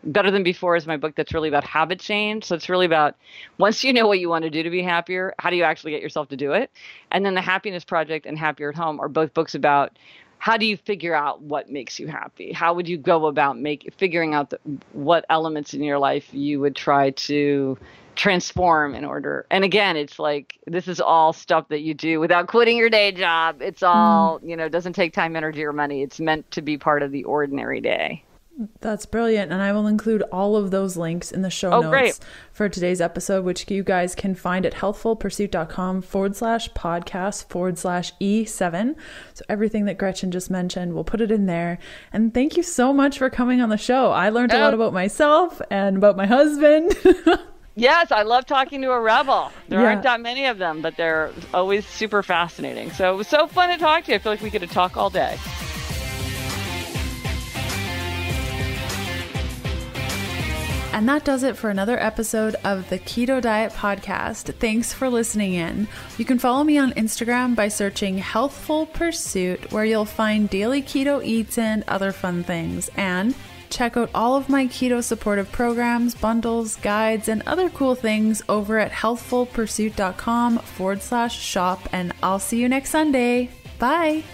Better Than Before is my book that's really about habit change. So it's really about once you know what you want to do to be happier, how do you actually get yourself to do it? And then The Happiness Project and Happier at Home are both books about how do you figure out what makes you happy? How would you go about figuring out what elements in your life you would try to transform in order? And again, it's like, this is all stuff that you do without quitting your day job. It's all, doesn't take time, energy, or money. It's meant to be part of the ordinary day. That's brilliant. And I will include all of those links in the show notes for today's episode, which you guys can find at healthfulpursuit.com/podcast/E7. So everything that Gretchen just mentioned, we'll put it in there. And thank you so much for coming on the show. I learned a lot about myself and about my husband. Yes, I love talking to a rebel. There aren't that many of them, but they're always super fascinating. So it was so fun to talk to you. I feel like we could talk all day. And that does it for another episode of the Keto Diet Podcast. Thanks for listening in. You can follow me on Instagram by searching Healthful Pursuit, where you'll find daily keto eats and other fun things. And check out all of my keto supportive programs, bundles, guides, and other cool things over at healthfulpursuit.com/shop. And I'll see you next Sunday. Bye.